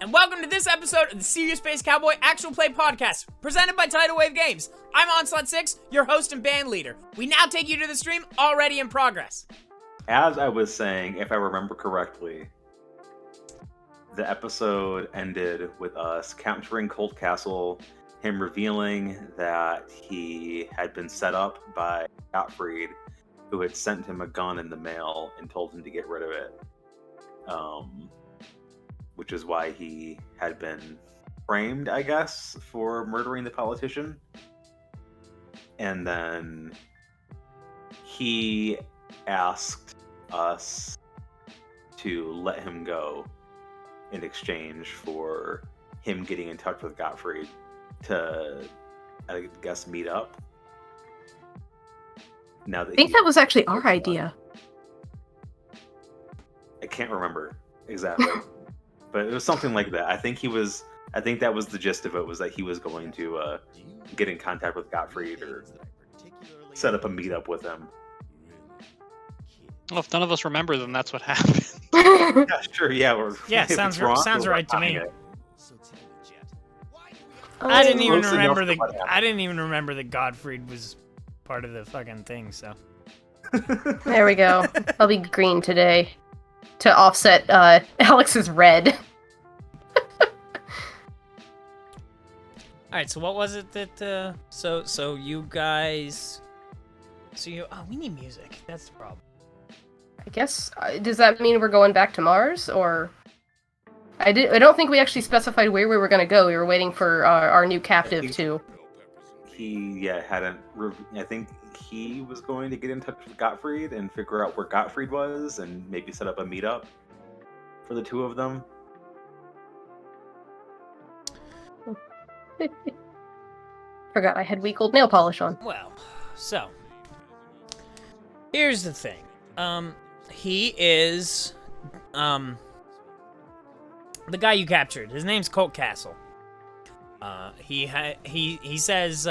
and welcome to this episode of the Serious Space Cowboy Actual Play Podcast, presented by Tidal Wave Games. I'm Onslaught6, your host and band leader. We now take you to the stream already in progress. As I was saying, if I remember correctly, the episode ended with us capturing Colt Castle, him revealing that he had been set up by Gottfried, who had sent him a gun in the mail and told him to get rid of it. Which is why he had been framed, I guess, for murdering the politician. And then he asked us to let him go in exchange for him getting in touch with Gottfried to, I guess, meet up. Now that I think that was actually our idea. I can't remember exactly, but it was something like that. I think that was the gist of it, was that he was going to get in contact with Gottfried or set up a meetup with him. Well, if none of us remember, then that's what happened. Yeah, sure, yeah. Yeah, sounds right to me. Oh, I didn't even remember that Gottfried was part of the fucking thing, so. There we go. I'll be green today to offset Alex's red. Alright, so what was it that, so you guys, we need music, that's the problem. I guess, does that mean we're going back to Mars, or? I don't think we actually specified where we were going to go. We were waiting for our new captive to. I think he was going to get in touch with Gottfried and figure out where Gottfried was and maybe set up a meetup for the two of them. Forgot I had weak old nail polish on. Well, so, here's the thing. He is, the guy you captured. His name's Colt Castle. He says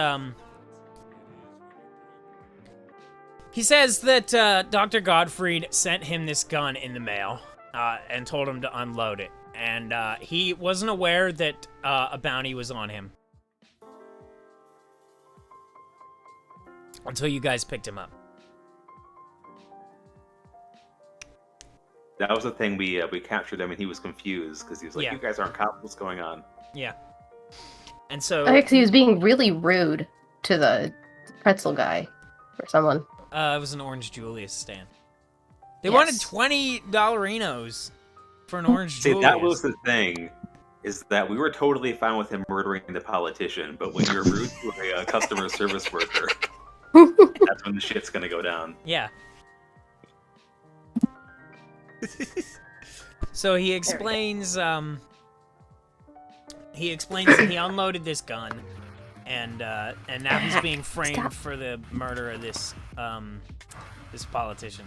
that Dr. Gottfried sent him this gun in the mail and told him to unload it, and he wasn't aware that a bounty was on him until you guys picked him up. That was the thing, we captured him and he was confused because he was like, You guys aren't cops, what's going on? Yeah. And so... Actually, he was being really rude to the pretzel guy or someone. It was an Orange Julius stand. They wanted $20 for an Orange Julius. See, that was the thing, is that we were totally fine with him murdering the politician, but when you're rude to a customer service worker, that's when the shit's gonna go down. Yeah. So he explains that he unloaded this gun, and now he's being framed for the murder of this this politician.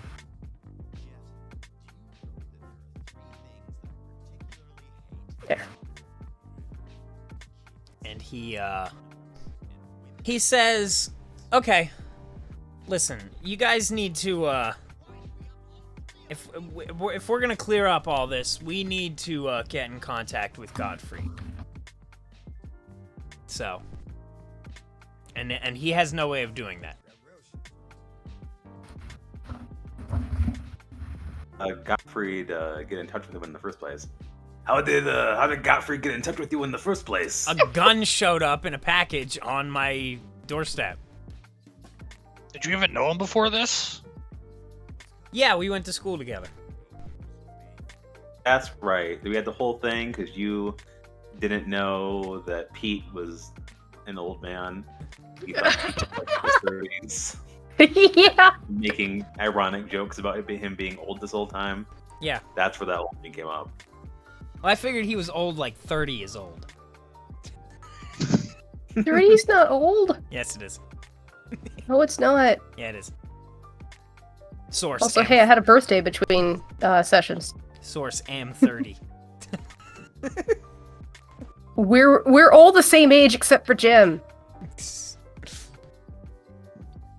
Yeah. And he says, "Okay, listen, you guys need to If we're gonna clear up all this, we need to get in contact with Gottfried. So, and he has no way of doing that." Gottfried get in touch with him in the first place. How did Gottfried get in touch with you in the first place? A gun showed up in a package on my doorstep. Did you even know him before this? Yeah, we went to school together. That's right. We had the whole thing because you didn't know that Pete was an old man. You thought Pete was like in his 30s. Yeah. Making ironic jokes about him being old this whole time. Yeah. That's where that whole thing came up. Well, I figured he was old, like 30 years old. 30's not old. Yes, it is. No, it's not. Yeah, it is. Source. Also, hey, I had a birthday between sessions. Source am 30. We're all the same age except for Jim.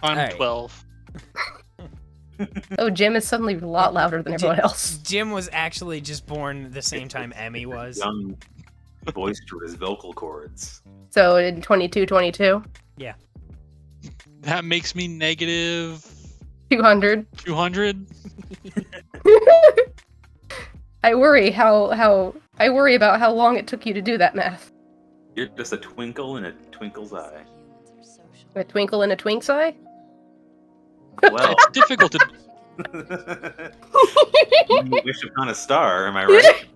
I'm 12. Oh, Jim is suddenly a lot louder than everyone else. Jim was actually just born the same time Emmy was. boisterous vocal cords. So in 22, Yeah. That makes me negative 200. 200. I worry about how long it took you to do that math. You're just a twinkle in a twinkle's eye. A twinkle in a twink's eye? Well, It's difficult to. you wish upon a star, am I right?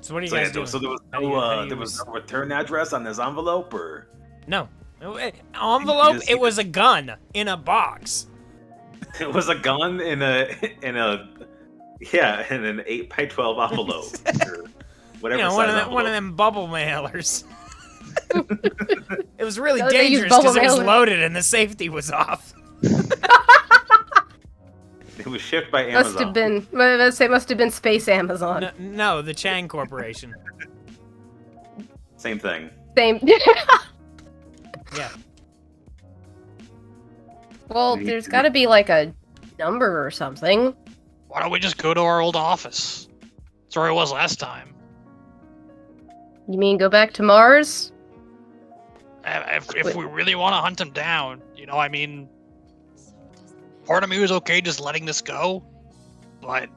So what are you So, guys yeah, doing? so there was How do you- how do no, you there was res- no return address on this envelope, or No. Envelope, just- it was a gun in a box. it was a gun in an 8x12 envelope, or whatever. You know, size one envelope. of them bubble mailers. It was really No, they use dangerous because it bubble was mailer. loaded and the safety was off. It was shipped by Must have Amazon. been. Let's say must have been Space Amazon. No, the Chang Corporation. Same thing. Same. Yeah. Well, there's got to be like a number or something. Why don't we just go to our old office? That's where I was last time. You mean go back to Mars? If we really want to hunt him down, you know, I mean, part of me was okay just letting this go, but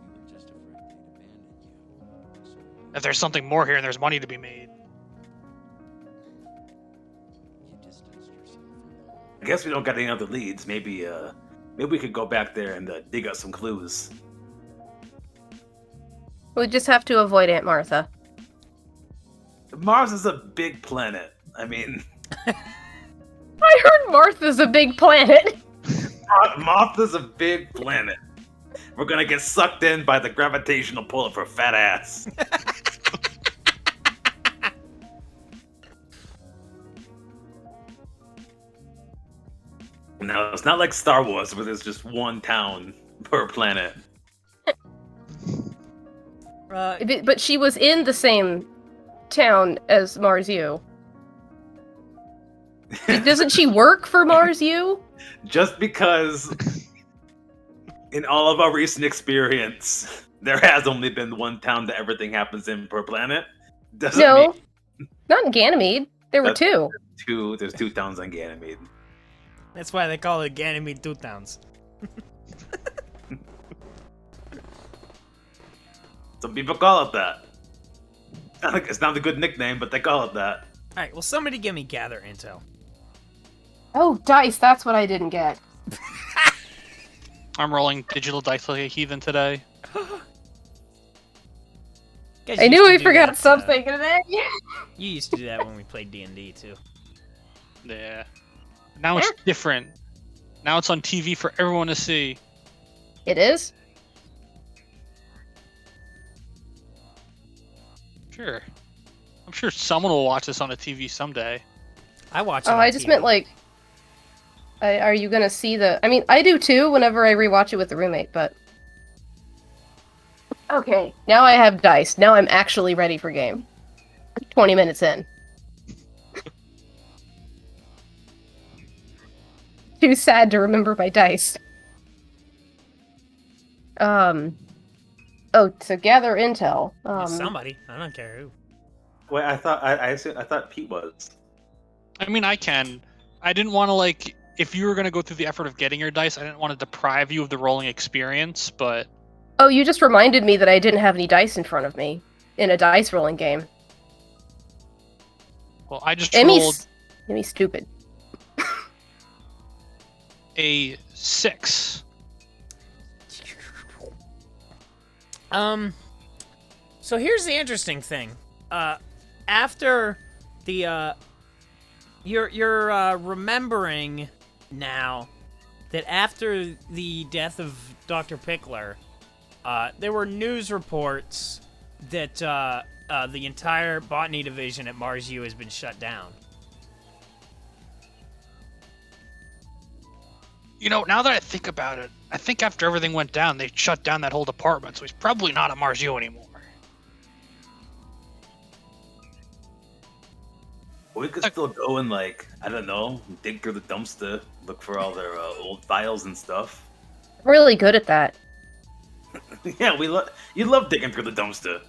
if there's something more here and there's money to be made. I guess we don't got any other leads. Maybe we could go back there and dig up some clues. We just have to avoid Aunt Martha. Mars is a big planet. I mean, I heard Martha's a big planet. Martha's a big planet. We're gonna get sucked in by the gravitational pull of her fat ass. No, it's not like Star Wars where there's just one town per planet. But she was in the same town as Mars U. Doesn't she work for Mars U? Just because in all of our recent experience, there has only been one town that everything happens in per planet. Doesn't No, mean not in Ganymede. There were That's- two. there's two towns on Ganymede. That's why they call it Ganymede Two Towns. Some people call it that. It's not a good nickname, but they call it that. Alright, well somebody give me gather intel. Oh, dice. That's what I didn't get. I'm rolling digital dice like a heathen today. Guys I used knew to I do forgot that, something today. You used to do that when we played D&D too. Yeah. Now it's different. Now it's on TV for everyone to see. It is? Sure. I'm sure someone will watch this on a TV someday. I watch it Oh, on I just TV. meant like... are you gonna see the... I mean, I do too whenever I rewatch it with the roommate, but... Okay, now I have dice. Now I'm actually ready for game. 20 minutes in. Too sad to remember my dice. Oh, to gather intel. Somebody. I don't care who. Wait, I thought Pete was. I mean, I can. I didn't want to, like, if you were going to go through the effort of getting your dice, I didn't want to deprive you of the rolling experience, but... Oh, you just reminded me that I didn't have any dice in front of me in a dice rolling game. Well, I just rolled Emmy's stupid. a 6. So here's the interesting thing. After the you're remembering now that after the death of Dr. Pickler, there were news reports that the entire botany division at Mars U has been shut down. You know, now that I think about it, I think after everything went down, they shut down that whole department, so he's probably not at Mars U anymore. We could still go and, like, I don't know, dig through the dumpster, look for all their old files and stuff. I'm really good at that. Yeah, you love digging through the dumpster.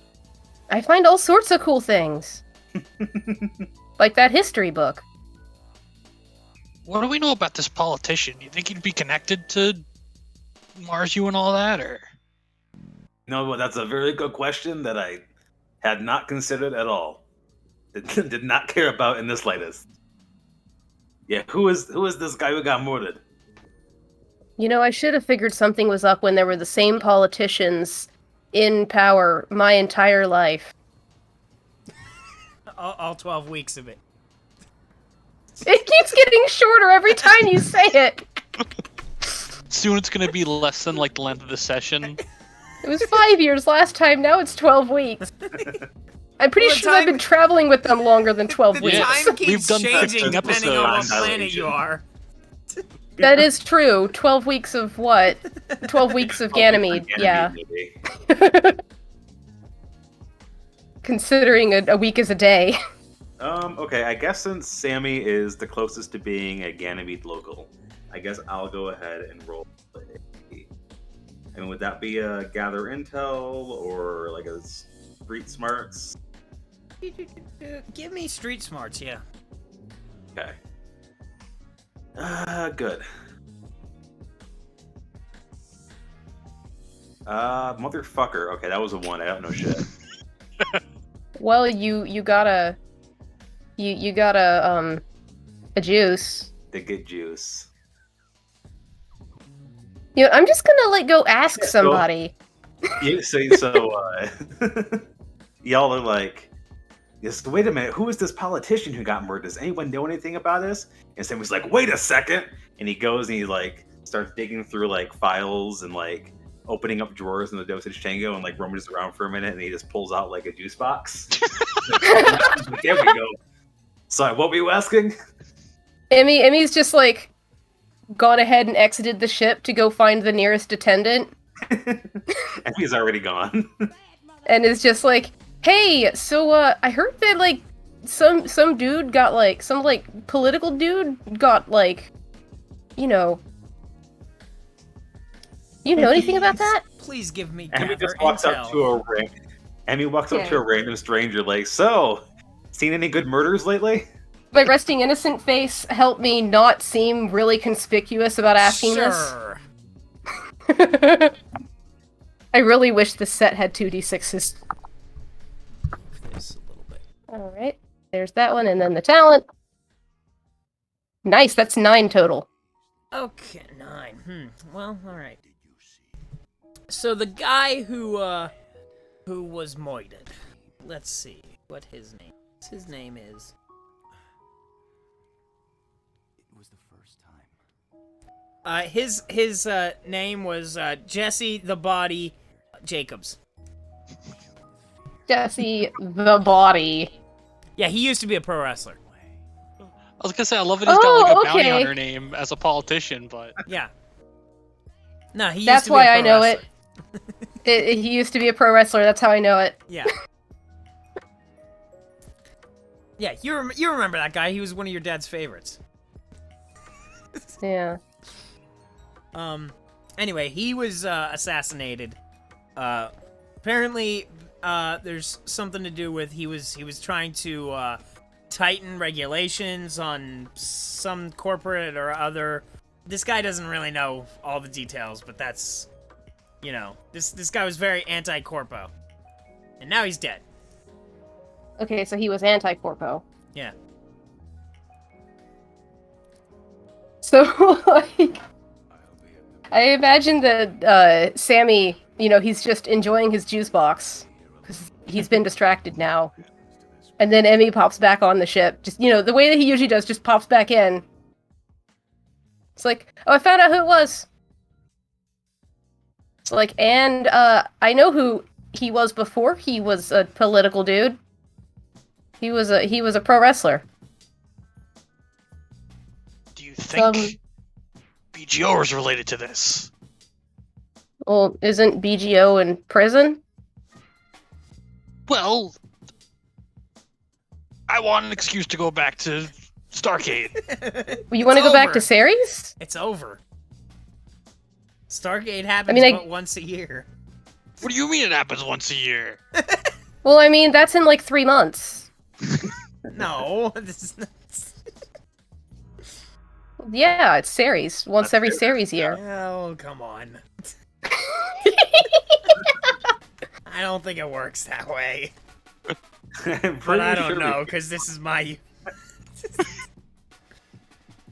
I find all sorts of cool things. Like that history book. What do we know about this politician? You think he'd be connected to Mars U and all that, or? No, but that's a very good question that I had not considered at all. Did not care about in the slightest. Yeah, who is this guy who got murdered? You know, I should have figured something was up when there were the same politicians in power my entire life. All 12 weeks of it. It keeps getting shorter every time you say it. Soon it's gonna be less than like the length of the session. It was 5 years last time, now it's 12 weeks. I'm pretty sure I've been traveling with them longer than 12 The weeks. time keeps We've done changing 13 depending on what episodes. planet you are. That is true. 12 weeks of what? 12 weeks of Ganymede, yeah. Maybe. Considering a week is a day. Okay, I guess since Sammy is the closest to being a Ganymede local, I guess I'll go ahead and roll. And would that be a gather intel or like a street smarts? Give me street smarts, yeah. Okay. Good. Motherfucker. Okay, that was a 1. I don't know shit. Well, you got a juice. They get juice. You know, I'm just gonna go ask Yeah, somebody. So y'all are like, yes, wait a minute, who is this politician who got murdered? Does anyone know anything about this? And Sammy's like, wait a second! And he goes and he like starts digging through like files and like opening up drawers in the Dosage Tango and like rummages around for a minute, and he just pulls out like a juice box. There we go. Sorry, what were you asking? Emmy's just like gone ahead and exited the ship to go find the nearest attendant. And he's already gone. And is just like, hey, so I heard that like some dude got like some like political dude got like, you know anything about that? Please give me Emmy gather just walks intel. up to a random stranger like, so, seen any good murders lately? My resting innocent face helped me not seem really conspicuous about asking Sure. this. I really wish this set had 2d6s. This a little bit. Alright, there's that one, and then the talent. Nice, that's 9 total. Okay, 9. Well, all right. So the guy who was moited. Let's see what his name is. His name is. It was the first time. His name was Jesse the Body Jacobs. Jesse the Body. Yeah, he used to be a pro wrestler. I was gonna say I love it. He's got like a bounty okay. hunter name as a politician, but Yeah. No, he used That's to be why a pro I know wrestler. He used to be a pro wrestler, that's how I know it. Yeah. Yeah, you remember that guy? He was one of your dad's favorites. Yeah. Anyway, he was assassinated. Apparently, there's something to do with he was trying to tighten regulations on some corporate or other. This guy doesn't really know all the details, but that's, you know, this guy was very anti-corpo, and now he's dead. Okay, so he was anti-corpo. Yeah. So, like, I imagine that Sammy, he's just enjoying his juice box because he's been distracted now. And then Emmy pops back on the ship. Just, the way that he usually does, just pops back in. It's like, oh, I found out who it was. It's like, and I know who he was before he was a political dude. He was a pro wrestler. do you think BGO is related to this? Well, isn't BGO in prison? Well, I want an excuse to go back to Starcade. You want to go back to over. Ceres? It's over. Stargate happens but once a year. What do you mean it happens once a year? Well, I mean, that's in like 3 months. No, this is not... Yeah, it's Ceres. Once every Ceres year. Oh, come on. I don't think it works that way. But I don't know, because this is my...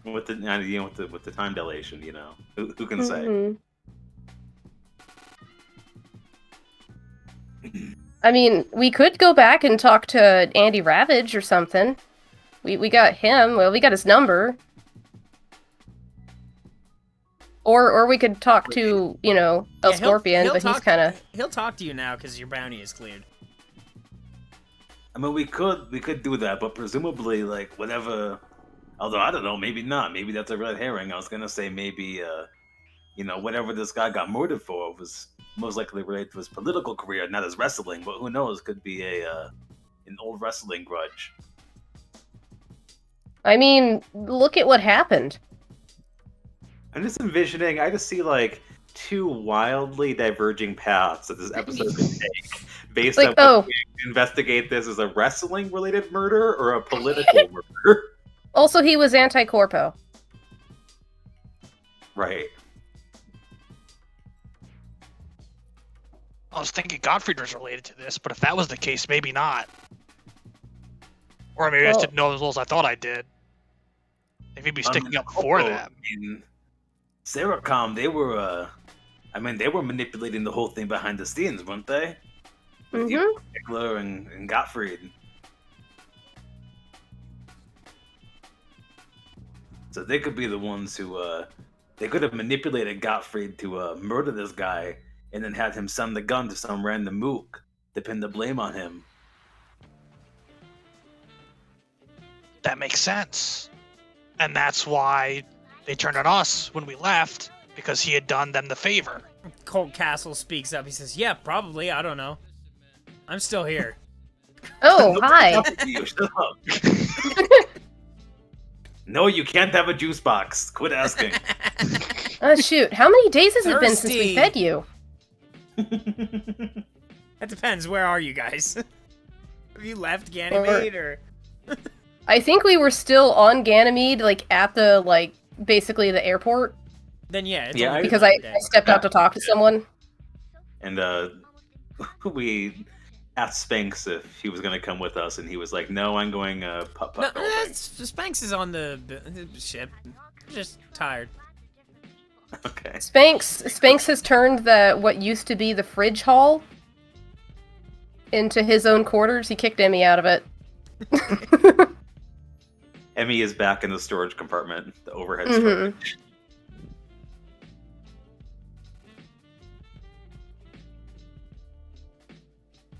with the time dilation, you know, who can say? Mm-hmm. I mean, we could go back and talk to Andy Ravage or something. We got him. Well, we got his number. Or we could talk to, you know, El Scorpion, but he's kind of... He'll talk to you now because your bounty is cleared. I mean, we could do that, but presumably, like, whatever... Although, I don't know, maybe not. Maybe that's a red herring. I was gonna say maybe, you know, whatever this guy got murdered for was most likely related to his political career, not his wrestling, but who knows, could be an old wrestling grudge. I mean, look at what happened. I'm just envisioning, I just see, like, 2 wildly diverging paths that this episode could take, based on whether we investigate this as a wrestling-related murder or a political murder. Also, he was anti-corpo. Right. I was thinking Gottfried was related to this, but if that was the case, maybe not. Or maybe I just didn't know as well as I thought I did. Maybe he'd be sticking up for that. I mean, Seracom, they were manipulating the whole thing behind the scenes, weren't they? Mm-hmm. Hitler and Gottfried. So they could be the ones who, they could have manipulated Gottfried to murder this guy, and then had him send the gun to some random mook to pin the blame on him. That makes sense. And that's why they turned on us when we left, because he had done them the favor. Colt Castle speaks up. He says, yeah, probably. I don't know. I'm still here. Oh, hi. Shut up. No, you can't have a juice box. Quit asking. Oh, shoot. How many days has it been since we fed you? That depends. Where are you guys? Have you left Ganymede or... I think we were still on Ganymede, like, at the, like, basically the airport. Then yeah, because I stepped out to talk to someone. And we asked Spanks if he was going to come with us, and he was like, "No, I'm going putt-putt." No, Spanks is on the ship. Just tired. Okay. Spanks has turned what used to be the fridge hall into his own quarters. He kicked Emmy out of it. Emmy is back in the storage compartment, the overhead storage.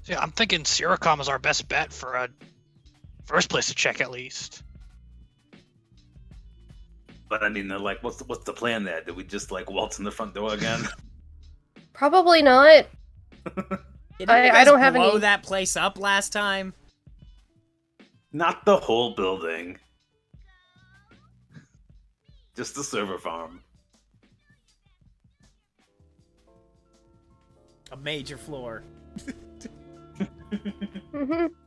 So yeah, I'm thinking Seracom is our best bet for a first place to check at least. But I mean, like, what's the plan there? Did we just like waltz in the front door again? Probably not. I don't have any. Blow that place up last time. Not the whole building. Just the server farm. A major floor.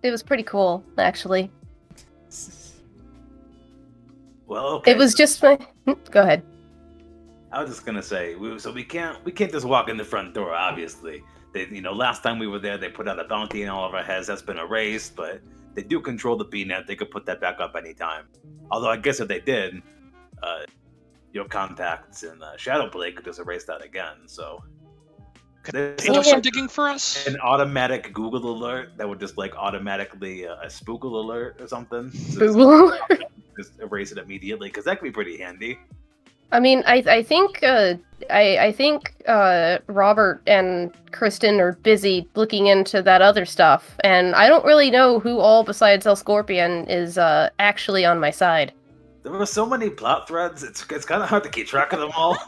It was pretty cool, actually. Well, okay. It was just my... Go ahead. I was just gonna say, we can't just walk in the front door. Obviously, last time we were there, they put out a bounty on all of our heads. That's been erased, but they do control the BNet. They could put that back up anytime. Although I guess if they did, your contacts in Shadowblade could just erase that again. So could they do some digging for us? An automatic Google alert that would just like automatically a Spookle alert or something. Spookle alert. Just erase it immediately, because that could be pretty handy. I mean, I think Robert and Kristen are busy looking into that other stuff, and I don't really know who all besides El Scorpion is actually on my side. There were so many plot threads; it's kind of hard to keep track of them all.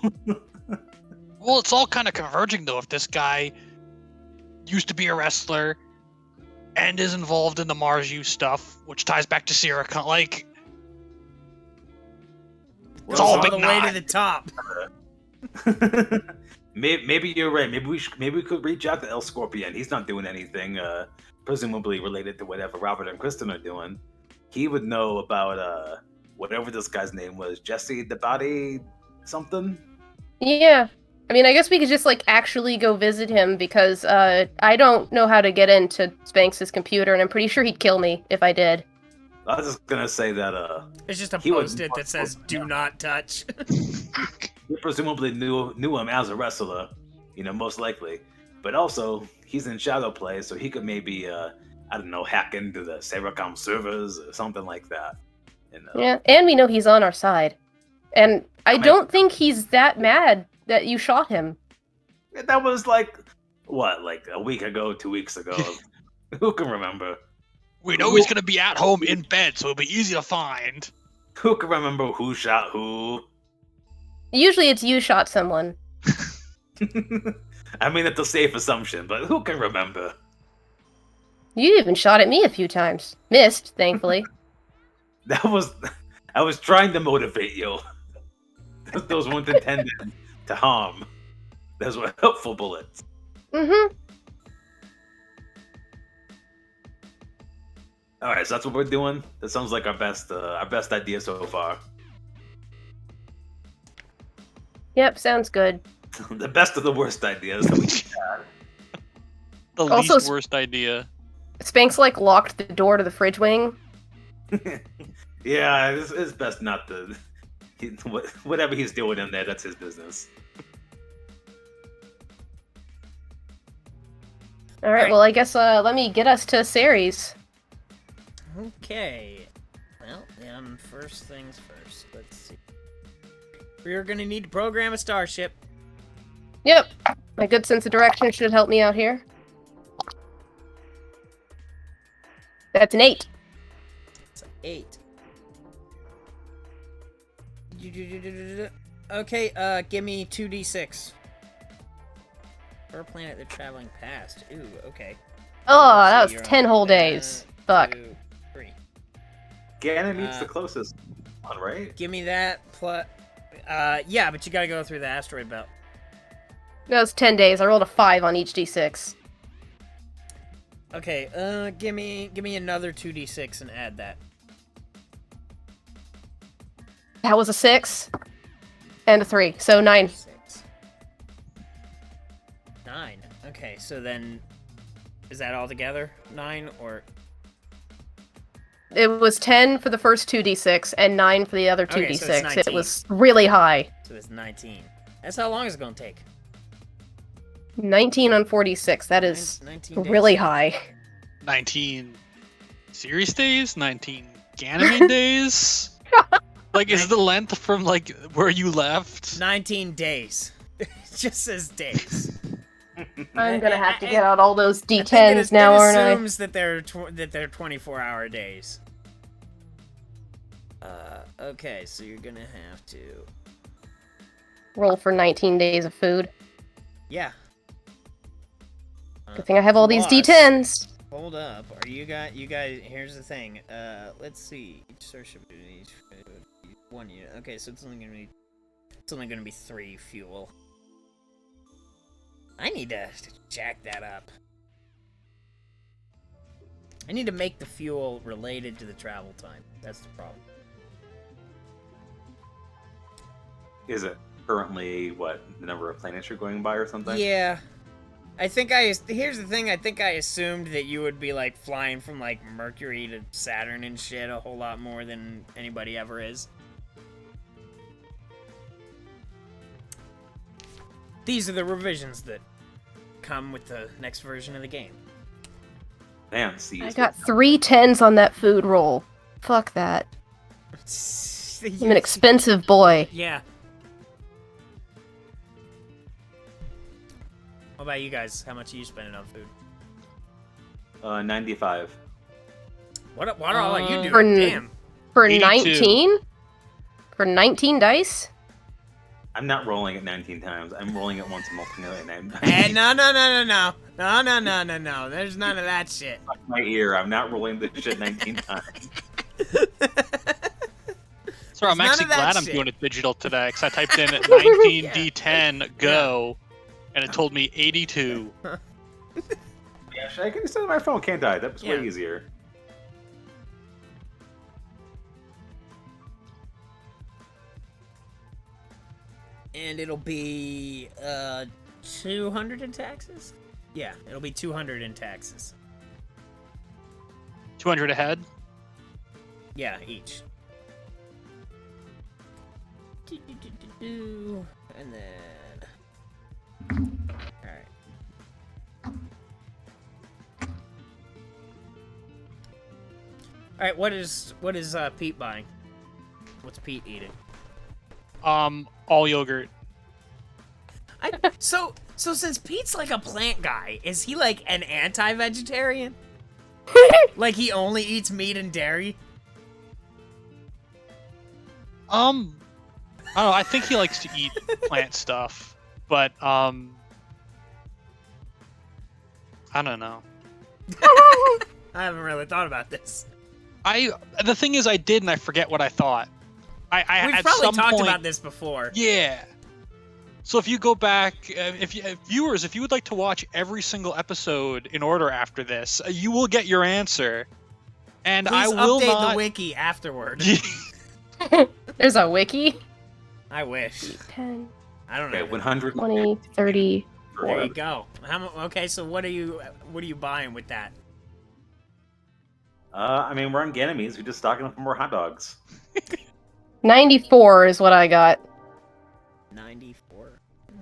Well, it's all kind of converging though. If this guy used to be a wrestler, and is involved in the Mars U stuff, which ties back to Sierra. Like, it's all all big the way knot. to the top. Maybe you're right. Maybe we could reach out to El Scorpion. He's not doing anything, presumably related to whatever Robert and Kristen are doing. He would know about whatever this guy's name was, Jesse the Body something. Yeah. I mean, I guess we could just, like, actually go visit him, because I don't know how to get into Spanks' computer, and I'm pretty sure he'd kill me if I did. I was just gonna say that It's just a he would- post-it that says "Do not touch." he presumably knew him as a wrestler, most likely. But also, he's in Shadow Play, so he could maybe, I don't know, hack into the Seracom servers or something like that. And, Yeah, and we know he's on our side. And I don't think he's that mad that you shot him. that was like a week ago, 2 weeks ago. Who can remember? We know he's gonna be at home in bed, so it'll be easy to find. Who can remember who shot who? Usually it's you shot someone. I mean, it's a safe assumption, but who can remember? You even shot at me a few times. Missed, thankfully. I was trying to motivate you. Those weren't intended to harm. Those were helpful bullets. Mm-hmm. All right, so that's what we're doing. That sounds like our best idea so far. Yep, sounds good. The best of the worst ideas that we had. The Also, least worst idea. Spanks, like, locked the door to the fridge wing. Yeah, it's best not to. Whatever he's doing in there, that's his business. Alright, well, I guess, let me get us to Ceres. Okay. Well, first things first. Let's see. We're gonna need to program a starship. Yep. My good sense of direction should help me out here. That's an 8. It's 8. Okay, give me 2d6. For a planet they're traveling past. Ooh, okay. Oh, Let's that see, was you're 10 on whole days. Fuck. 2, 3. Ganymede's the closest one, right? Give me that plus. Yeah, but you gotta go through the asteroid belt. That was 10 days. I rolled a 5 on each d6. Okay, give me another 2d6 and add that. That was a 6. And a 3. So 9. 6. 9. Okay, so then is that all together? 9 or It was 10 for the first 2d6 and 9 for the other 2d6. Okay, so it's 19. It was really high. so it's 19. That's how long it's gonna take. 19 on 46. That is 19 days. really high. 19 series days? 19 Ganymede days? Like, is the length from, like, where you left? 19 days. It just says days. I'm gonna have to get out all those I think d10s now, aren't it I? assumes that they're 24-hour days. Okay, so you're gonna have to. Roll for 19 days of food. Yeah. Good thing I have all these Plus- d10s. Hold up. Are you guys? Here's the thing. Let's see. Each source of each 1 unit. Okay, so it's only gonna be 3 fuel. I need to jack that up. I need to make the fuel related to the travel time. That's the problem. Is it currently the number of planets you're going by or something? Yeah. Here's the thing, I think I assumed that you would be, like, flying from, like, Mercury to Saturn and shit a whole lot more than anybody ever is. These are the revisions that come with the next version of the game. Man, see. I got 3 10s on that food roll. Fuck that. I'm an expensive boy. Yeah. What about you guys? How much are you spending on food? 95. What are all you doing? For Damn. For 82. 19? For 19 dice? I'm not rolling it 19 times. I'm rolling it once and multiplying it. Hey, no. No. There's none of that shit. Fuck my ear. I'm not rolling this shit 19 times. So I'm None actually of that glad I'm shit. doing it digital today, because I typed in 19D10 go, and it told me 82. Yeah, I can just on my phone, can't I? That was way easier. And it'll be 200 in taxes? Yeah, it'll be 200 in taxes. 200 ahead? Yeah, each. And then... Alright. Alright, what is Pete buying? What's Pete eating? All yogurt. So since Pete's like a plant guy, is he like an anti-vegetarian? Like he only eats meat and dairy? I don't know, I think he likes to eat plant stuff, but, I don't know. I haven't really thought about this. The thing is, I did, and I forget what I thought. We've at probably some talked point, about this before. Yeah. So if you go back, viewers, if you would like to watch every single episode in order after this, you will get your answer. And Please I will update not. the wiki afterward. There's a wiki. I wish. 10, I don't know. Okay, 100. 20, 30. There you go. Okay, so what are you buying with that? I mean, we're on Ganymede. We just stocking up for more hot dogs. 94 is what I got. 94.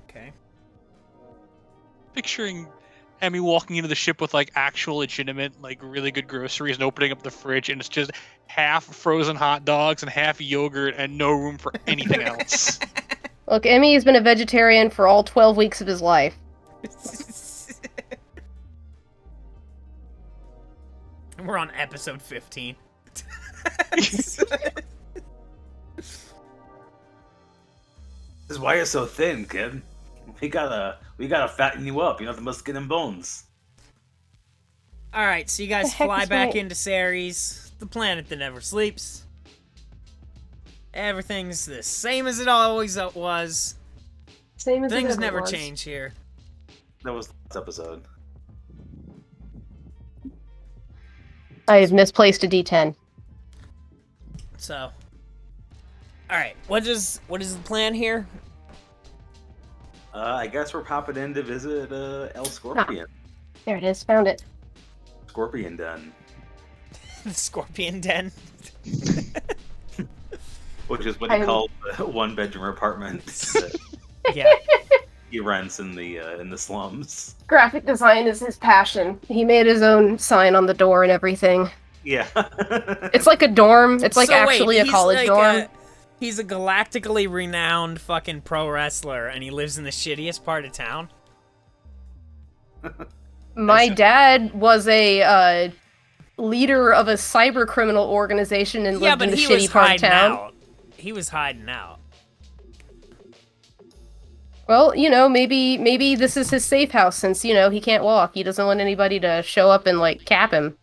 Okay. Picturing Emmy walking into the ship with like actual legitimate, like really good groceries and opening up the fridge, and it's just half frozen hot dogs and half yogurt and no room for anything else. Look, Emmy has been a vegetarian for all 12 weeks of his life. We're on episode 15. This is why you're so thin, kid. We gotta fatten you up. You know, the skin and bones. All right, so you guys The heck fly is back right? into Ceres, the planet that never sleeps. Everything's the same as it always was. Same as Things it never was. change here. That was last episode. I have misplaced a D10. So, all right, what is the plan here? I guess we're popping in to visit El Scorpion. There it is. Found it. Scorpion Den. The Scorpion Den. Which is what he called the one-bedroom apartment that Yeah. he rents in the slums. Graphic design is his passion. He made his own sign on the door and everything. Yeah. It's like a dorm. It's like So wait, actually a he's college like dorm. He's a galactically renowned fucking pro wrestler, and he lives in the shittiest part of town. My dad was a leader of a cyber criminal organization and Yeah, lived but in the he was shitty part of hiding town. out. He was hiding out. Well, you know, maybe this is his safe house since, you know, he can't walk. He doesn't want anybody to show up and, like, cap him.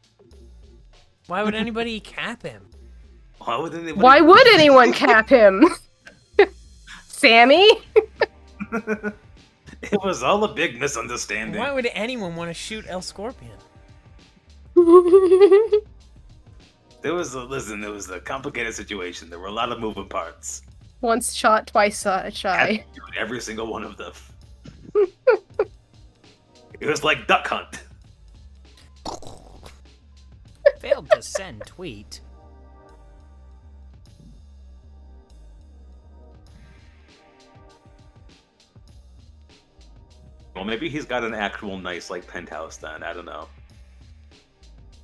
Why would anybody cap him? Why would anyone cap him? Sammy? It was all a big misunderstanding. Why would anyone want to shoot El Scorpion? It was a complicated situation. There were a lot of moving parts. Once shot, twice Had shy. to do every single one of them. It was like Duck Hunt. Failed to send tweet. Well, maybe he's got an actual nice like penthouse then. I don't know.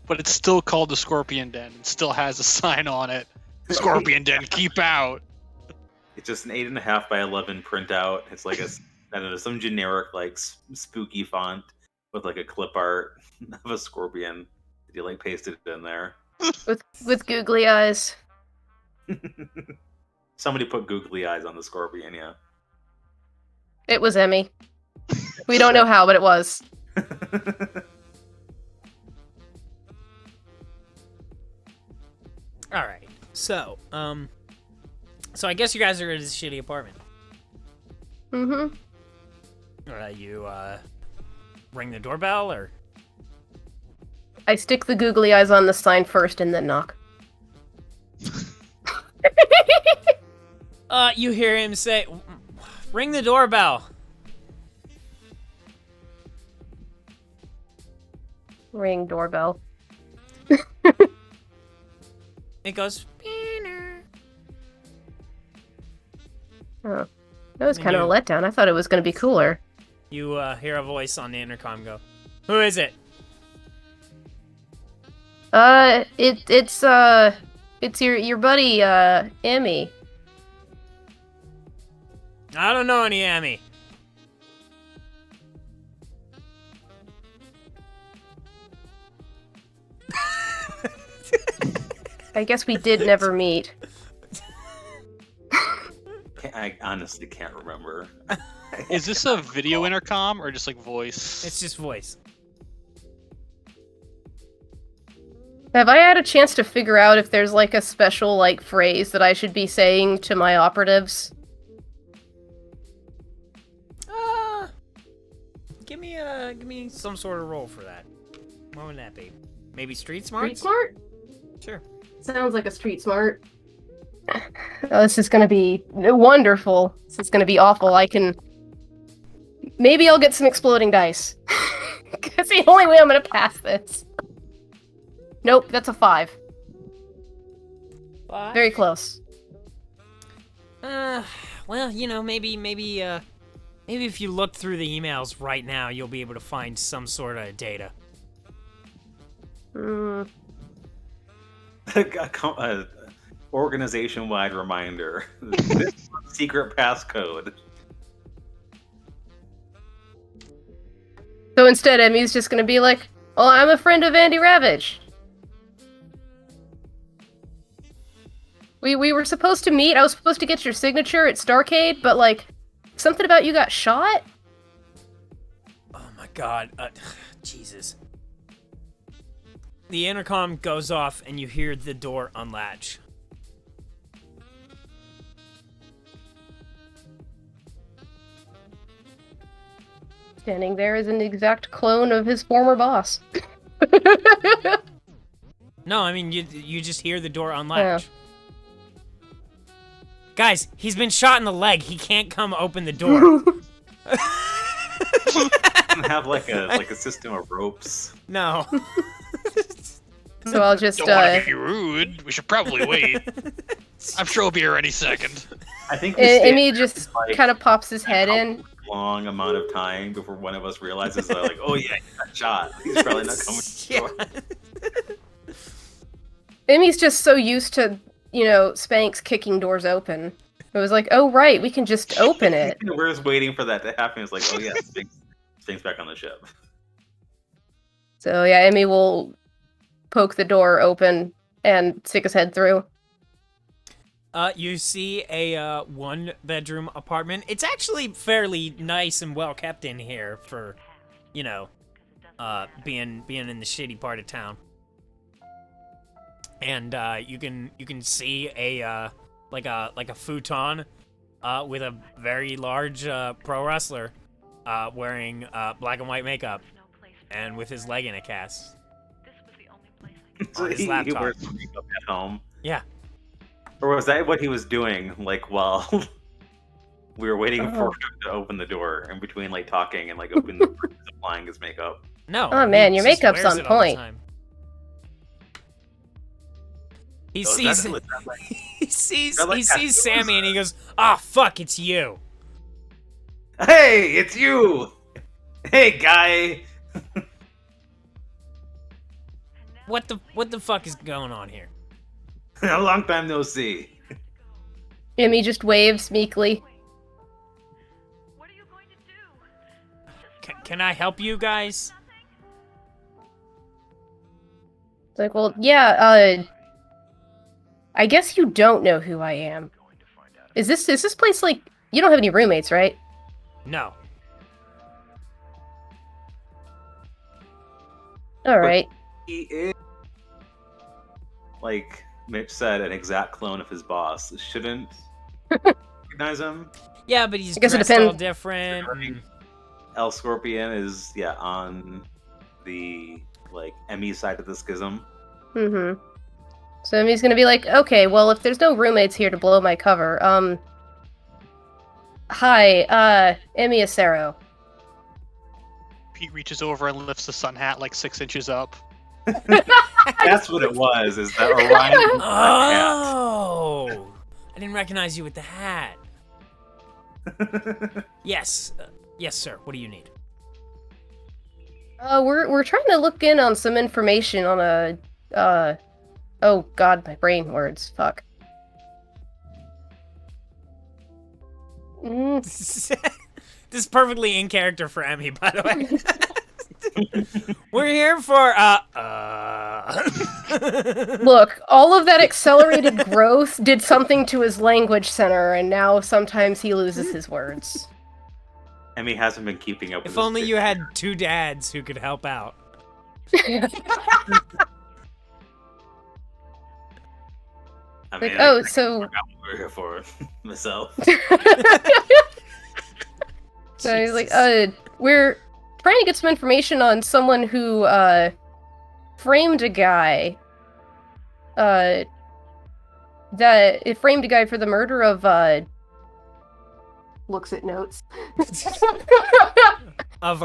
But it's still called the Scorpion Den. It still has a sign on it. Scorpion Den, keep out. It's just an 8.5 by 11 printout. It's like I don't know, some generic like spooky font with like a clip art of a scorpion. Did you like pasted it in there? With googly eyes. Somebody put googly eyes on the scorpion. Yeah. It was Emmy. We don't know how, but it was. All right. So I guess you guys are in this shitty apartment. Mm-hmm. You ring the doorbell or? I stick the googly eyes on the sign first and then knock. You hear him say, "Ring the doorbell." Ring doorbell. It goes. Oh, that was kind of a letdown. I thought it was going to be cooler. You hear a voice on the intercom go, "Who is it?" It's your buddy, Emmy. I don't know any Emmy. I guess we did never meet. I honestly can't remember. Is this a video intercom or just like voice? It's just voice. Have I had a chance to figure out if there's like a special like phrase that I should be saying to my operatives? Give me some sort of role for that. What would that be? Maybe street Street smarts? smart? Sure. Sounds like a street smart. Oh, this is gonna be wonderful. This is gonna be awful. Maybe I'll get some exploding dice. That's the only way I'm gonna pass this. Nope, that's a 5. 5? Very close. Well, you know, maybe if you look through the emails right now, you'll be able to find some sort of data. Organization-wide reminder. This secret passcode. So instead, Emmy's just gonna be like, "Oh, I'm a friend of Andy Ravage. We were supposed to meet. I was supposed to get your signature at Starcade, but like, something about you got shot." Oh my god. Jesus. The intercom goes off and you hear the door unlatch. Standing there is an exact clone of his former boss. No, I mean, you just hear the door unlatch. Guys, he's been shot in the leg. He can't come open the door. Doesn't have like a system of ropes. No. So I'll just Don't want to be rude. We should probably wait. I'm sure he'll be here any second. I think Emmy just kind of pops his head in. Long amount of time before one of us realizes that, like, oh yeah, he got shot. He's probably not coming to the door. Emmy's just so used to, Spanks kicking doors open. It was like, oh right, we can just open it. We're just waiting for that to happen. It's like, oh yeah, Spanks back on the ship. So yeah, Emmy will poke the door open and stick his head through. You see a one-bedroom apartment. It's actually fairly nice and well kept in here for, being in the shitty part of town. And you can see a like a futon with a very large pro wrestler wearing black and white makeup and with his leg in a cast. So on his he laptop. wears makeup at home. Yeah. Or was that what he was doing, like, while we were waiting for him to open the door, in between, like, talking and, like, opening the door, applying his makeup? No. Oh man, he your just makeup's wears on it all the point. time. He So sees was that like, he sees that like he sees tattoos? Sammy and he goes, "Ah, fuck, it's you." hey, it's you! Hey, guy! What the fuck is going on here? A long time no see. Emmy just waves meekly. What are you going to do? Can I help you guys? It's like, well, yeah, I guess you don't know who I am. Is this place like, you don't have any roommates, right? No. All right. He is, like Mitch said, an exact clone of his boss. Shouldn't recognize him. Yeah, but he's I guess it dressed all depends. different. El Scorpion is on the Emmy side of the schism. Mm-hmm. So Emmy's gonna be like, okay, well, if there's no roommates here to blow my cover, hi, Emmy Acero. Pete reaches over and lifts the sun hat like 6 inches up. That's what it was. Is that Orion? Oh, I didn't recognize you with the hat. Yes, yes, sir. What do you need? We're trying to look in on some information on a, oh god, my brain words, fuck. This is perfectly in character for Emmy, by the way. We're here for Look, all of that accelerated growth did something to his language center, and now sometimes he loses his words. Emmy hasn't been keeping up with If his only kids. you had two dads who could help out. I Like, mean, oh, I so forgot what we were here for myself. So he's like, Jesus. we're trying to get some information on someone who, framed a guy, that it framed a guy for the murder of, looks at notes. Of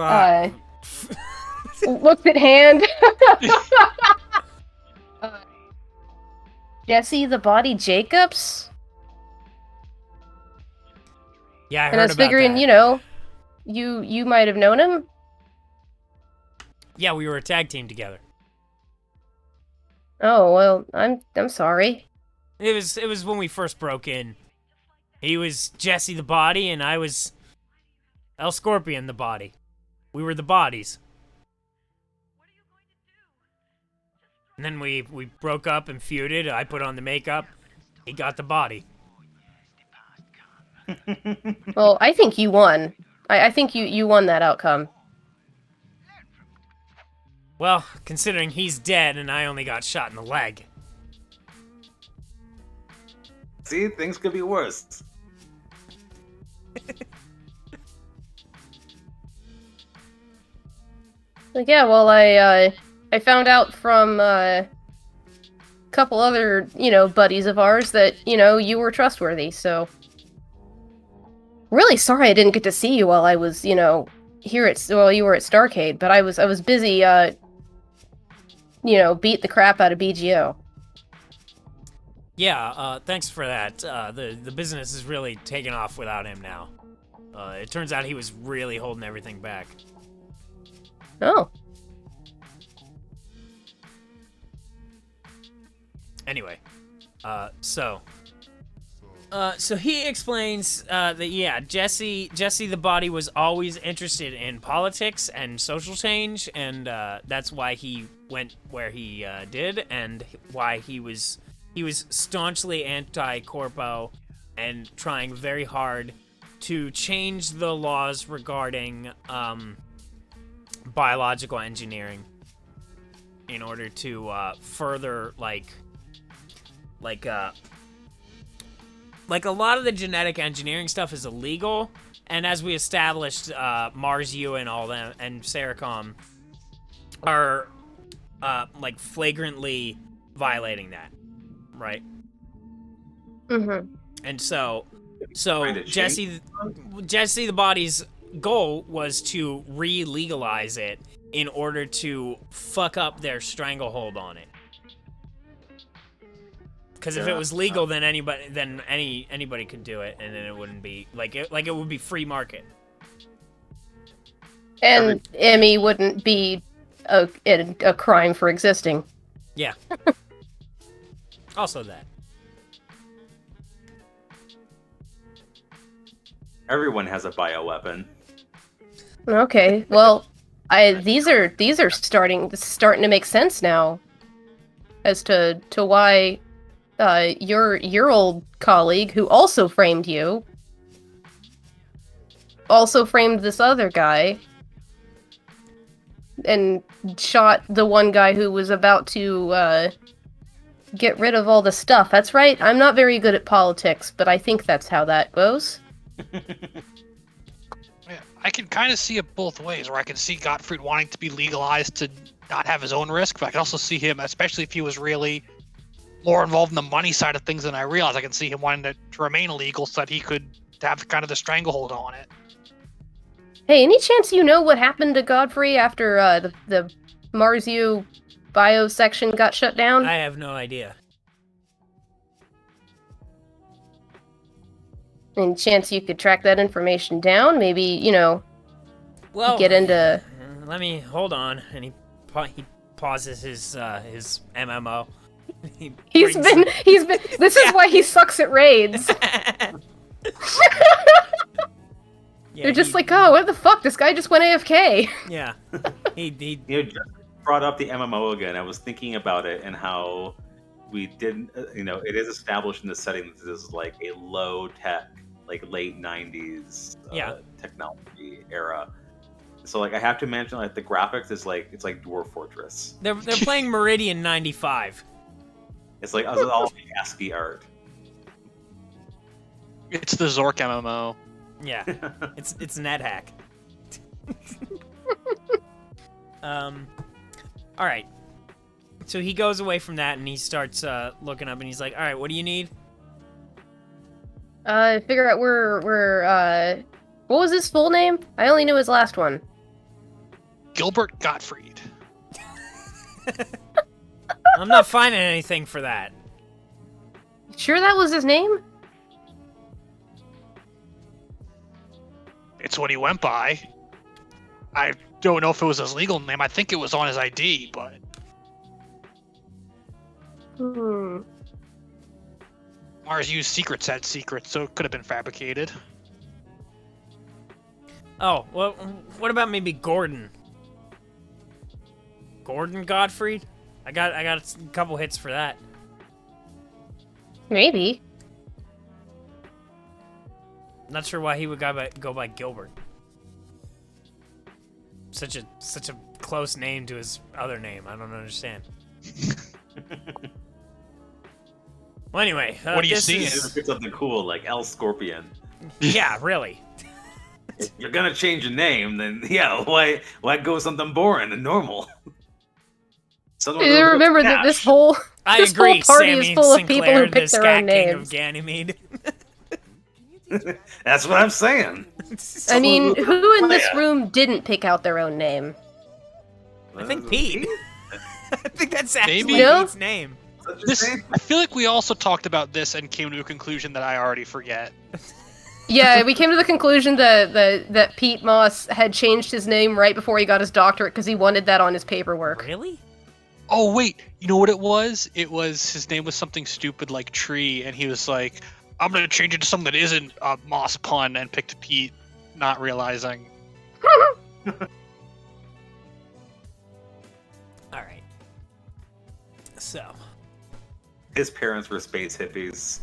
Looks at hand. Jesse the Body Jacobs? yeah, I And heard I was about figuring, that. you know, you might have known him. Yeah, we were a tag team together. Oh, well, I'm sorry. It was when we first broke in. He was Jesse the Body, and I was El Scorpion the Body. We were the bodies. And then we broke up and feuded. I put on the makeup. He got the body. Well, I think you won. I think you won that outcome. Well, considering he's dead and I only got shot in the leg. See, things could be worse. Like, yeah, well, I found out from a couple other, buddies of ours that, you were trustworthy, so... Really sorry I didn't get to see you while I was, you were at Starcade, but I was busy, beat the crap out of BGO. Yeah, thanks for that. The business is really taking off without him now. It turns out he was really holding everything back. Oh. Anyway, so he explains that yeah, Jesse the Body was always interested in politics and social change, and that's why he went where he did, and why he was staunchly anti-corpo and trying very hard to change the laws regarding biological engineering in order to further like a lot of the genetic engineering stuff is illegal, and as we established, Mars U and all them and Sericom are flagrantly violating that, right? Mm-hmm. And so Trying to Jesse the Body's goal was to re-legalize it in order to fuck up their stranglehold on it. Because if it was legal, then anybody could do it, and then it wouldn't be it would be free market. And Emmy wouldn't be a crime for existing. Yeah. Also that. Everyone has a bioweapon. Okay, well, these are starting to make sense now, as to why your old colleague, who also framed you, also framed this other guy. and shot the one guy who was about to get rid of all the stuff. That's right. I'm not very good at politics, but I think that's how that goes. Yeah, I can kind of see it both ways, where I can see Gottfried wanting to be legalized to not have his own risk, but I can also see him, especially if he was really more involved in the money side of things than I realized, I can see him wanting to remain illegal so that he could have kind of the stranglehold on it. Hey, any chance you know what happened to Godfrey after the Mars U bio section got shut down? I have no idea. Any chance you could track that information down? Maybe, you know, Well, get into... let me hold on, and he pauses his MMO. He's been. This is why he sucks at raids. They're just like, oh, what the fuck? This guy just went AFK. Yeah. He You just brought up the MMO again. I was thinking about it and how we didn't, it is established in the setting that this is like a low tech, like late 90s technology era. So like I have to imagine like the graphics is like, it's like Dwarf Fortress. They're playing Meridian 95. It's like all ASCII art. It's the Zork MMO. Yeah. It's NetHack. All right. So he goes away from that and he starts looking up and he's like, "All right, what do you need?" Figure out where what was his full name? I only knew his last one. Gilbert Gottfried. I'm not finding anything for that. Sure that was his name? It's what he went by. I don't know if it was his legal name. I think it was on his ID, but... Mars used secrets had secrets, so it could have been fabricated. Oh, well, what about maybe Gordon? Gordon Gottfried? I got a couple hits for that. Maybe. Not sure why he would go by Gilbert. Such a close name to his other name. I don't understand. Well, anyway, what do you see? It's something cool like El Scorpion. Yeah, really. If you're gonna change your name, then yeah, why go something boring and normal? Remember that this whole I agree, whole party Sammy is full of Sinclair, people who the pick their Scat own King of names. Ganymede. That's what I'm saying. I mean, who in this room didn't pick out their own name? I think Pete. I think that's actually Maybe. Pete's name. I feel like we also talked about this and came to a conclusion that I already forget. Yeah, we came to the conclusion that Pete Moss had changed his name right before he got his doctorate because he wanted that on his paperwork. Really? Oh, wait. You know what it was? It was, his name was something stupid like Tree, and he was like, I'm going to change it to something that isn't a Moss pun, and picked Pete, not realizing. Alright. So. His parents were space hippies.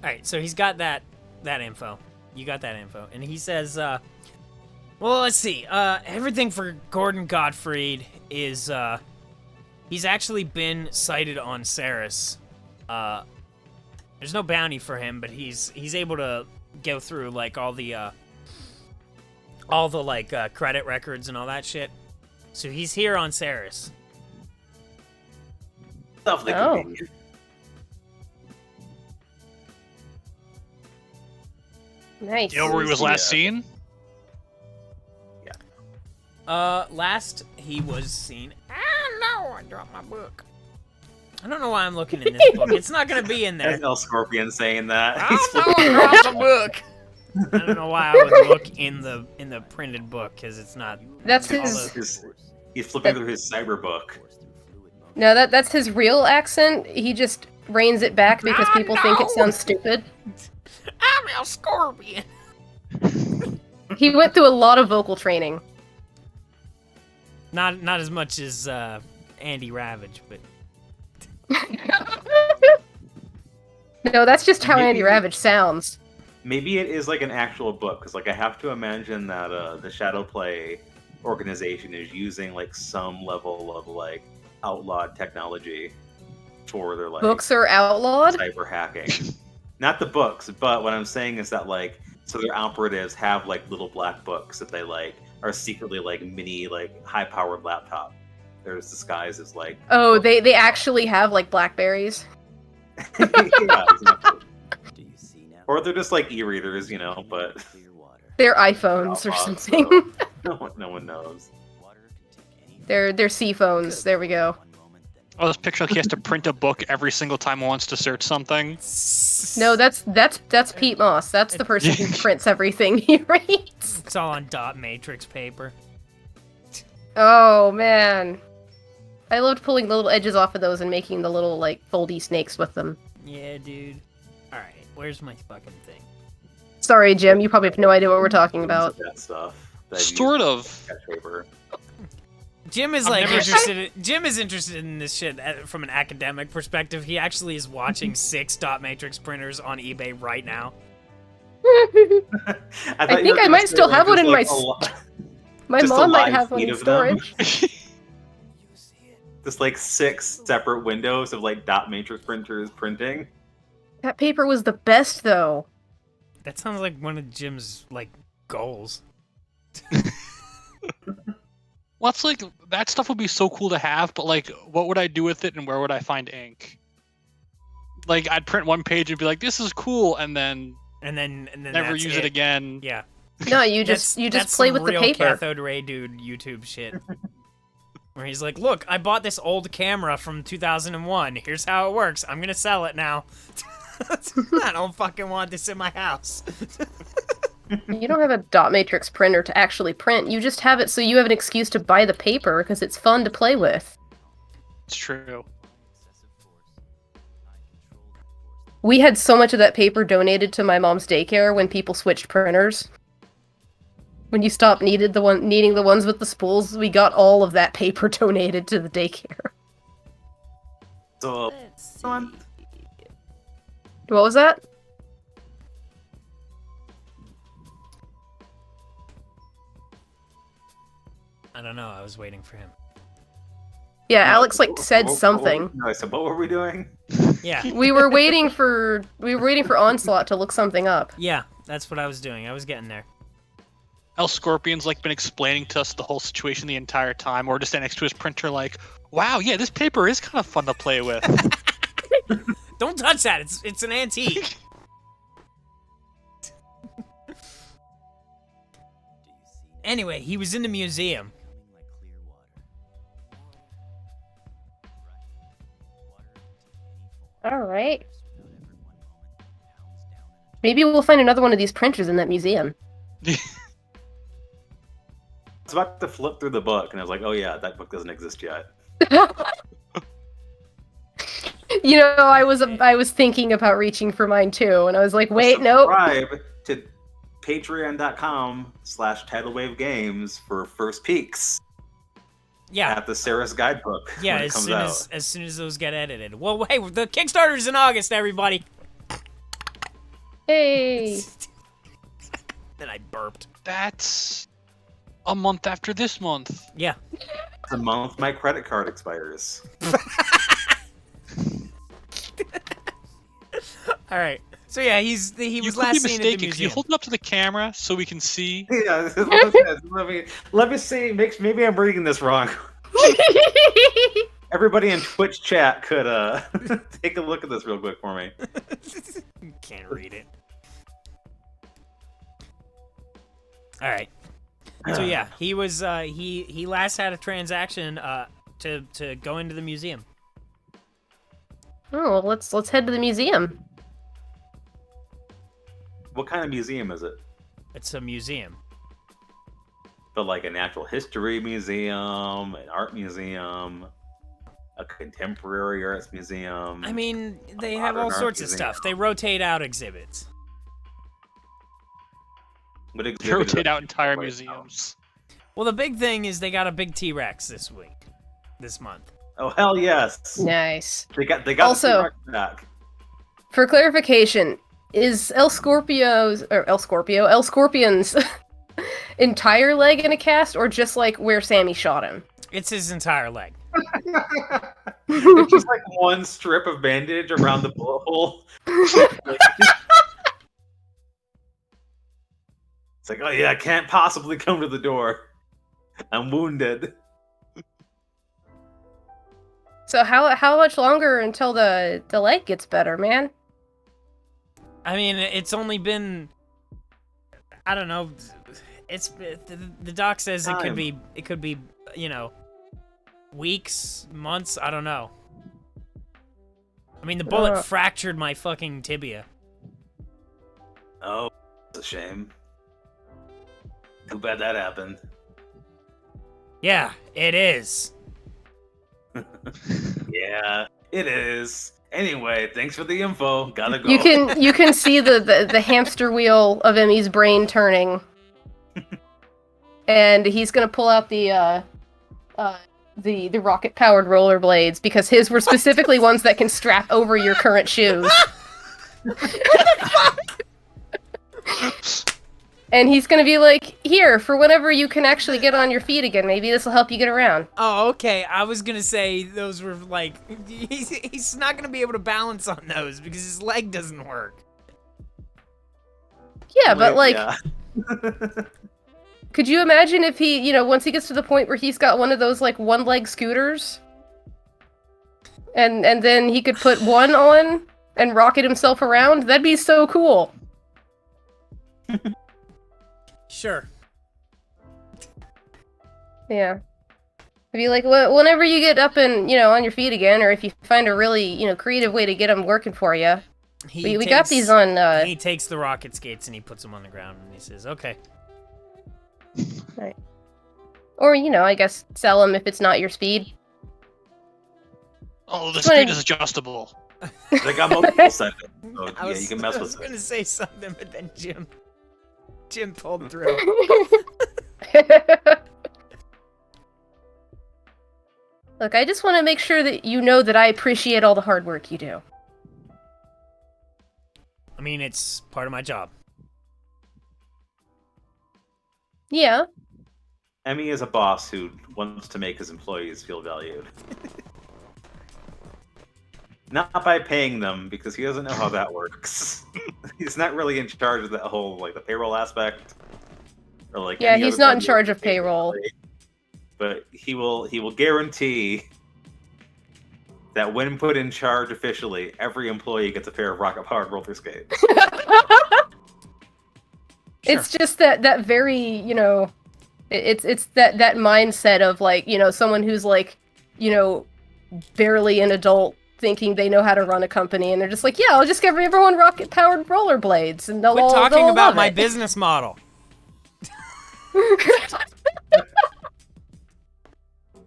Alright, so he's got that info. You got that info. And he says, well, let's see. Everything for Gordon Gottfried is, he's actually been cited on Ceres. There's no bounty for him, but he's able to go through, like, all the credit records and all that shit. So he's here on Ceres. Lovely convenient. Nice. You know where he was last seen? Last he was seen. No, I dropped my book. I don't know why I'm looking in this book. It's not gonna be in there. There's El Scorpion saying that. I dropped the book. I don't know why I would look in the printed book because it's not. That's his. He's flipping through his cyber book. No, that's his real accent. He just reins it back because people think it sounds stupid. I'm El Scorpion. He went through a lot of vocal training. Not as much as Andy Ravage, but No, that's just how Andy Ravage sounds. maybe it is like an actual book, because like I have to imagine that the Shadow Play organization is using like some level of like outlawed technology for their like Books are outlawed? cyber hacking. Not the books, but what I'm saying is that like so their operatives have like little black books that they like are secretly like mini like high powered laptop. They're disguised as like Oh, they actually have like Blackberries. yeah, exactly. Do you see now? Or they're just like e-readers, you know, but Clear water. They're iPhones or so something. no one knows. Water can take any They're C phones. There we go. one moment, then Oh, this picture like he has to print a book every single time he wants to search something. No, that's Pete Moss. That's the person who prints everything he reads. It's all on dot matrix paper. Oh man, I loved pulling the little edges off of those and making the little like foldy snakes with them. Yeah, dude. All right, where's my fucking thing? Sorry, Jim. You probably have no idea what we're talking about. That stuff. That Sort you- of. sketch paper. Jim is I've like never- interested. Jim is interested in this shit from an academic perspective. He actually is watching 6 dot matrix printers on eBay right now. I thought you think were I gonna might say, still like, have one just, in like, my a lot- My Just a mom might live have one feed in of them. storage. you see it. Just like 6 separate windows of like dot matrix printers printing. That paper was the best, though. That sounds like one of Jim's like goals. Well, it's like that stuff would be so cool to have, but like, what would I do with it, and where would I find ink? Like, I'd print one page and be like, "This is cool," and then And then never that's use it again. Yeah. No, you just That's play some with the real paper. cathode ray dude YouTube shit. Where he's like, "Look, I bought this old camera from 2001. Here's how it works. I'm gonna sell it now. I don't fucking want this in my house." You don't have a dot matrix printer to actually print. You just have it so you have an excuse to buy the paper because it's fun to play with. It's true. Excessive force. I control that force. We had so much of that paper donated to my mom's daycare when people switched printers. When you stopped needing the ones with the spools, we got all of that paper donated to the daycare. So on. What was that? I don't know. I was waiting for him. Yeah, Alex like said What- something. No, I said, what were we doing? Yeah. We were waiting for Onslaught to look something up. Yeah, that's what I was doing. I was getting there. El Scorpion's like been explaining to us the whole situation the entire time, or just next to his printer, like, "Wow, yeah, this paper is kind of fun to play with." Don't touch that. It's an antique. Do you see Anyway, he was in the museum. coming like clear water? Right. Water can take any form. All right. Without ever one moment pounds down in a Maybe we'll find another one of these printers in that museum. I was about to flip through the book, and I was like, oh yeah, that book doesn't exist yet. You know, I was thinking about reaching for mine too, and I was like, wait, nope. Subscribe to patreon.com/tidalwavegames for first peeks Yeah. at the Sarah's Guidebook Yeah, when it as comes soon out. as soon as those get edited. Well, hey, the Kickstarter's in August, everybody. Hey. Then I burped. That's a month after this month. Yeah. The month my credit card expires. All right. So yeah, he You was could last be seen at the mistaken. Can you museum. hold it up to the camera so we can see? Yeah, let me see. Maybe I'm reading this wrong. Everybody in Twitch chat could take a look at this real quick for me. Can't read it. All right. So yeah, he was he last had a transaction to go into the museum. Oh, well, let's head to the museum. What kind of museum is it? It's a museum. But like a natural history museum, an art museum, a contemporary arts museum. I mean, they have all modern art sorts of museum. stuff. They rotate out exhibits. What They exhibit is rotate it? out entire Right museums. Well, the big thing is they got a big T-Rex this month. Oh hell yes! Nice. They got Also- the T-Rex back. For clarification, is El Scorpion's entire leg in a cast, or just like where Sammy shot him? It's his entire leg. It's just like one strip of bandage around the bullet hole. It's like, oh yeah, I can't possibly come to the door. I'm wounded. So how much longer until the leg gets better, man? I mean, it's only been, I don't know. It's the doc says it could be, you know, weeks, months. I don't know. I mean, the bullet fractured my fucking tibia. Oh, that's a shame. Too bad that happened. Yeah, it is. Yeah, it is. Anyway, thanks for the info. Gotta go. You can see the hamster wheel of Emmy's brain turning, and he's gonna pull out the rocket powered rollerblades because his were specifically ones that can strap over your current shoes. And he's gonna be like, here, for whenever you can actually get on your feet again, maybe this will help you get around. Oh, okay. I was gonna say those were like, he's not gonna be able to balance on those because his leg doesn't work. Yeah, but like, Yeah. could you imagine if he, you know, once he gets to the point where he's got one of those like one-leg scooters, and then he could put one on and rocket himself around? That'd be so cool. Sure. Yeah. It'd be like, whenever you get up and, you know, on your feet again, or if you find a really, you know, creative way to get them working for you. We got these on, He takes the rocket skates and he puts them on the ground and he says, okay. Right. Or, you know, I guess sell them if it's not your speed. Oh, the speed is adjustable. They got multiple settings, so I yeah, you can mess was with gonna it. say something, but then Jim pulled through. Look, I just want to make sure that you know that I appreciate all the hard work you do. I mean, it's part of my job. Yeah. Emmy is a boss who wants to make his employees feel valued. Not by paying them, because he doesn't know how that works. He's not really in charge of that whole, like, the payroll aspect. Or, like, Yeah, any he's other not part in of the charge of organization, payroll. But he will guarantee that when put in charge officially, every employee gets a pair of rocket-powered roller skates. It's just that very, you know, it's that mindset of, like, you know, someone who's, like, you know, barely an adult thinking they know how to run a company, and they're just like, yeah, I'll just give everyone rocket-powered rollerblades, and they'll Quit all talking they'll about love my it. business model.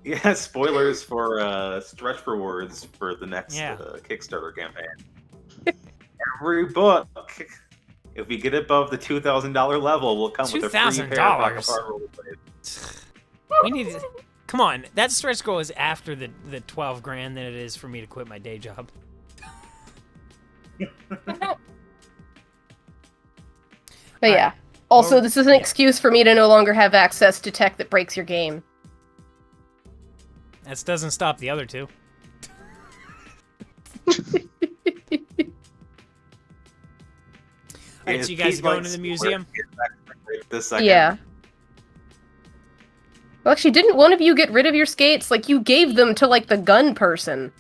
Yeah, spoilers for stretch rewards for the next Kickstarter campaign. Every book, if we get above the $2,000 level, will come with a free pair of rocket-powered rollerblades. We need to... Come on, that stretch goal is after the 12 grand than it is for me to quit my day job. But yeah. Also, this is an excuse for me to no longer have access to tech that breaks your game. That doesn't stop the other two. Alright, so you guys going to the museum? This second. Yeah. Well, actually, didn't one of you get rid of your skates? Like, you gave them to, like, the gun person.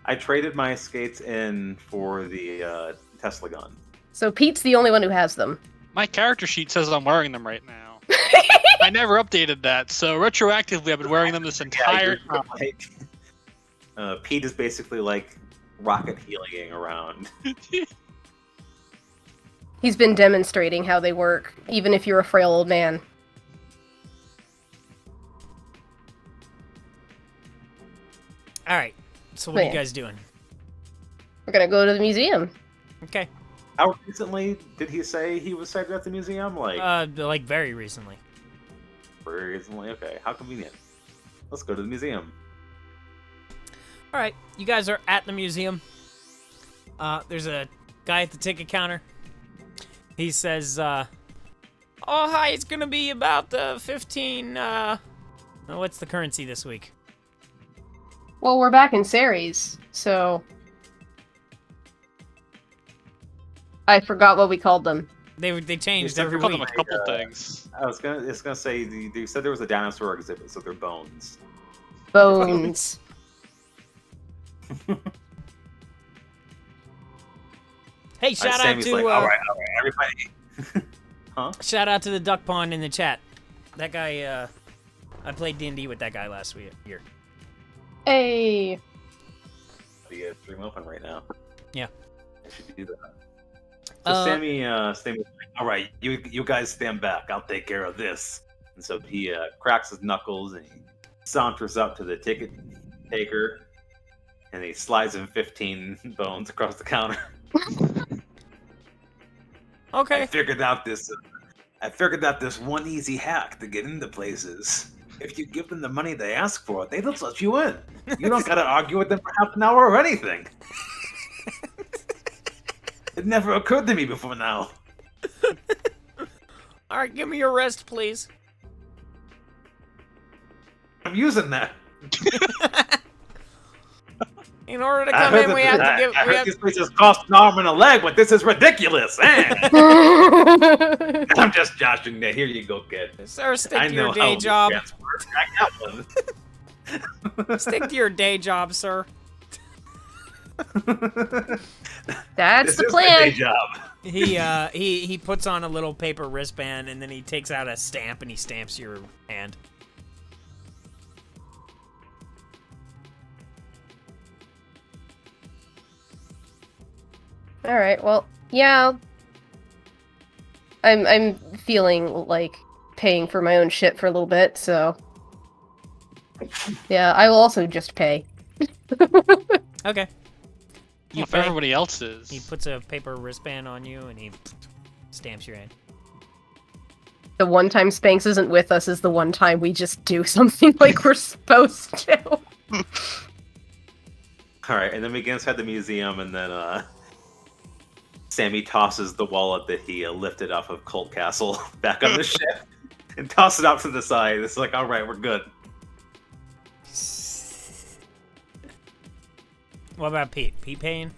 I traded my skates in for the Tesla gun. So Pete's the only one who has them. My character sheet says I'm wearing them right now. I never updated that, so retroactively I've been wearing them this entire time. Like, Pete is basically like rocket heliing around. He's been demonstrating how they work, even if you're a frail old man. Alright, so what are you guys doing? We're gonna go to the museum. Okay. How recently did he say he was sighted at the museum? Like very recently. Very recently? Okay, how convenient. Let's go to the museum. Alright, you guys are at the museum. There's a guy at the ticket counter. He says, "Oh, hi, it's gonna be about 15, what's the currency this week?" Well, we're back in Ceres, so... I forgot what we called them. They changed You every Call them week. a couple things. I was gonna say they said there was a dinosaur exhibit, so they're bones. Bones. Hey, shout out Sammy's to like, all right, everybody. shout out to the duck pond in the chat. That guy, I played D&D with that guy last year. Hey. The stream open right now. Yeah. I should do that. So Sammy's like, all right, you guys stand back. I'll take care of this. And so he cracks his knuckles and he saunters up to the ticket taker, and he slides him 15 bones across the counter. Okay. I figured out this one easy hack to get into places. If you give them the money they ask for, they will let you in. You don't gotta argue with them for half an hour or anything. It never occurred to me before now. All right, give me your wrist, please. I'm using that. In order to come in, we have to give. I heard these places cost an arm and a leg, but this is ridiculous. I'm just joshing there. Here you go, kid. Sir, stick I to know your how day job. these work. I got one. Stick to your day job, sir. That's This the is my day plan. job. He puts on a little paper wristband and then he takes out a stamp and he stamps your hand. All right. Well, yeah. I'm feeling like paying for my own shit for a little bit, so yeah, I will also just pay. Okay. You If pay. everybody else is. He puts a paper wristband on you and he stamps your hand. The one time Spanks isn't with us is the one time we just do something like we're supposed to. All right, and then we get inside the museum, and then Sammy tosses the wallet that he lifted off of Colt Castle back on the ship and tosses it off to the side. It's like, all right, we're good. What about Pete? Pete paying?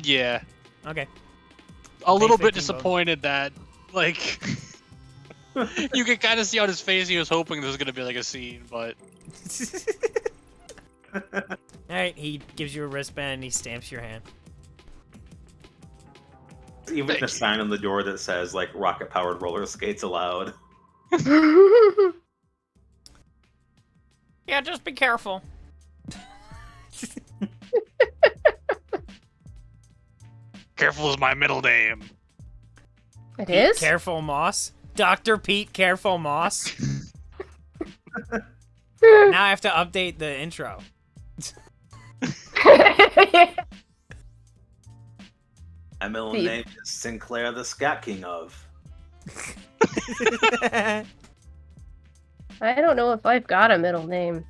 Yeah. Okay. A little bit 15 bucks. disappointed that, like, you can kind of see on his face he was hoping there was going to be, like, a scene, but... Alright, he gives you a wristband and he stamps your hand. Even Thank the you. sign on the door that says, like, rocket-powered roller skates allowed. Yeah, just be careful. Careful is my middle name. It Pete is? Careful Moss. Dr. Pete Careful Moss. Now I have to update the intro. My middle Steve. name is Sinclair, the Scat King of. I don't know if I've got a middle name.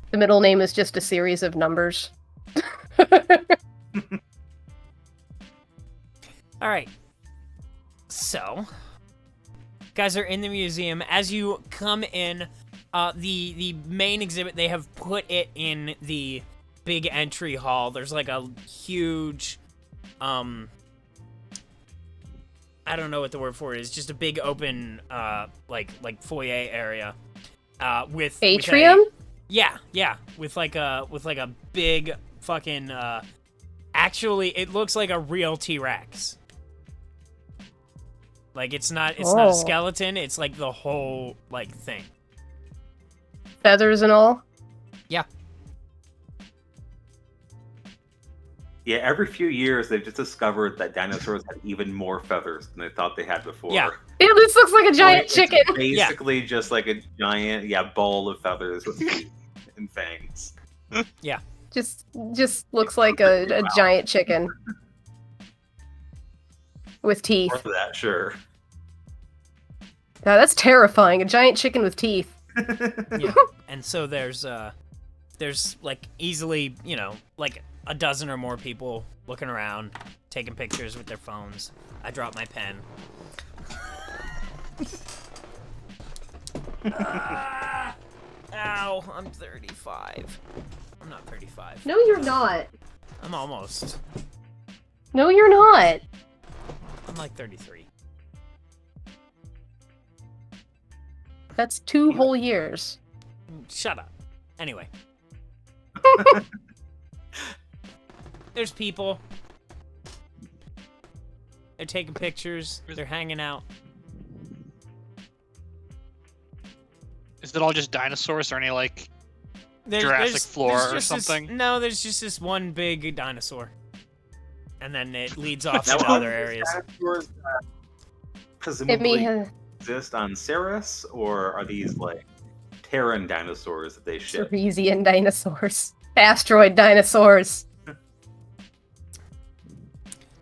The middle name is just a series of numbers. Alright. So, guys are in the museum. As you come in, the main exhibit, they have put it in the big entry hall. There's like a huge, I don't know what the word for it is. Just a big open, like foyer area. With Atrium? with like a big fucking. Actually, it looks like a real T-Rex. Like it's not a Oh. skeleton. It's like the whole like thing. Feathers and all? Yeah. Yeah, every few years they've just discovered that dinosaurs have even more feathers than they thought they had before. Yeah. Ew, this looks like a giant It's chicken. basically just like a giant, ball of feathers with teeth and fangs. Just looks like a giant chicken. With teeth. More for that, sure. Now, that's terrifying. A giant chicken with teeth. Yeah. And so there's there's like easily, like a dozen or more people looking around, taking pictures with their phones. I drop my pen. Ow, I'm 35. I'm not 35. No, you're not. I'm almost. No, you're not. I'm like 33. That's 2 whole years. Shut up. Anyway. There's people. They're taking pictures. They're hanging out. Is it all just dinosaurs or any like There's Jurassic Floor or just something? No, there's just this one big dinosaur. And then it leads off Now, to are other these areas. dinosaurs that Emmy presumably has exist on Ceres, or are these like Terran dinosaurs that they ship? Ceresian dinosaurs. Asteroid dinosaurs.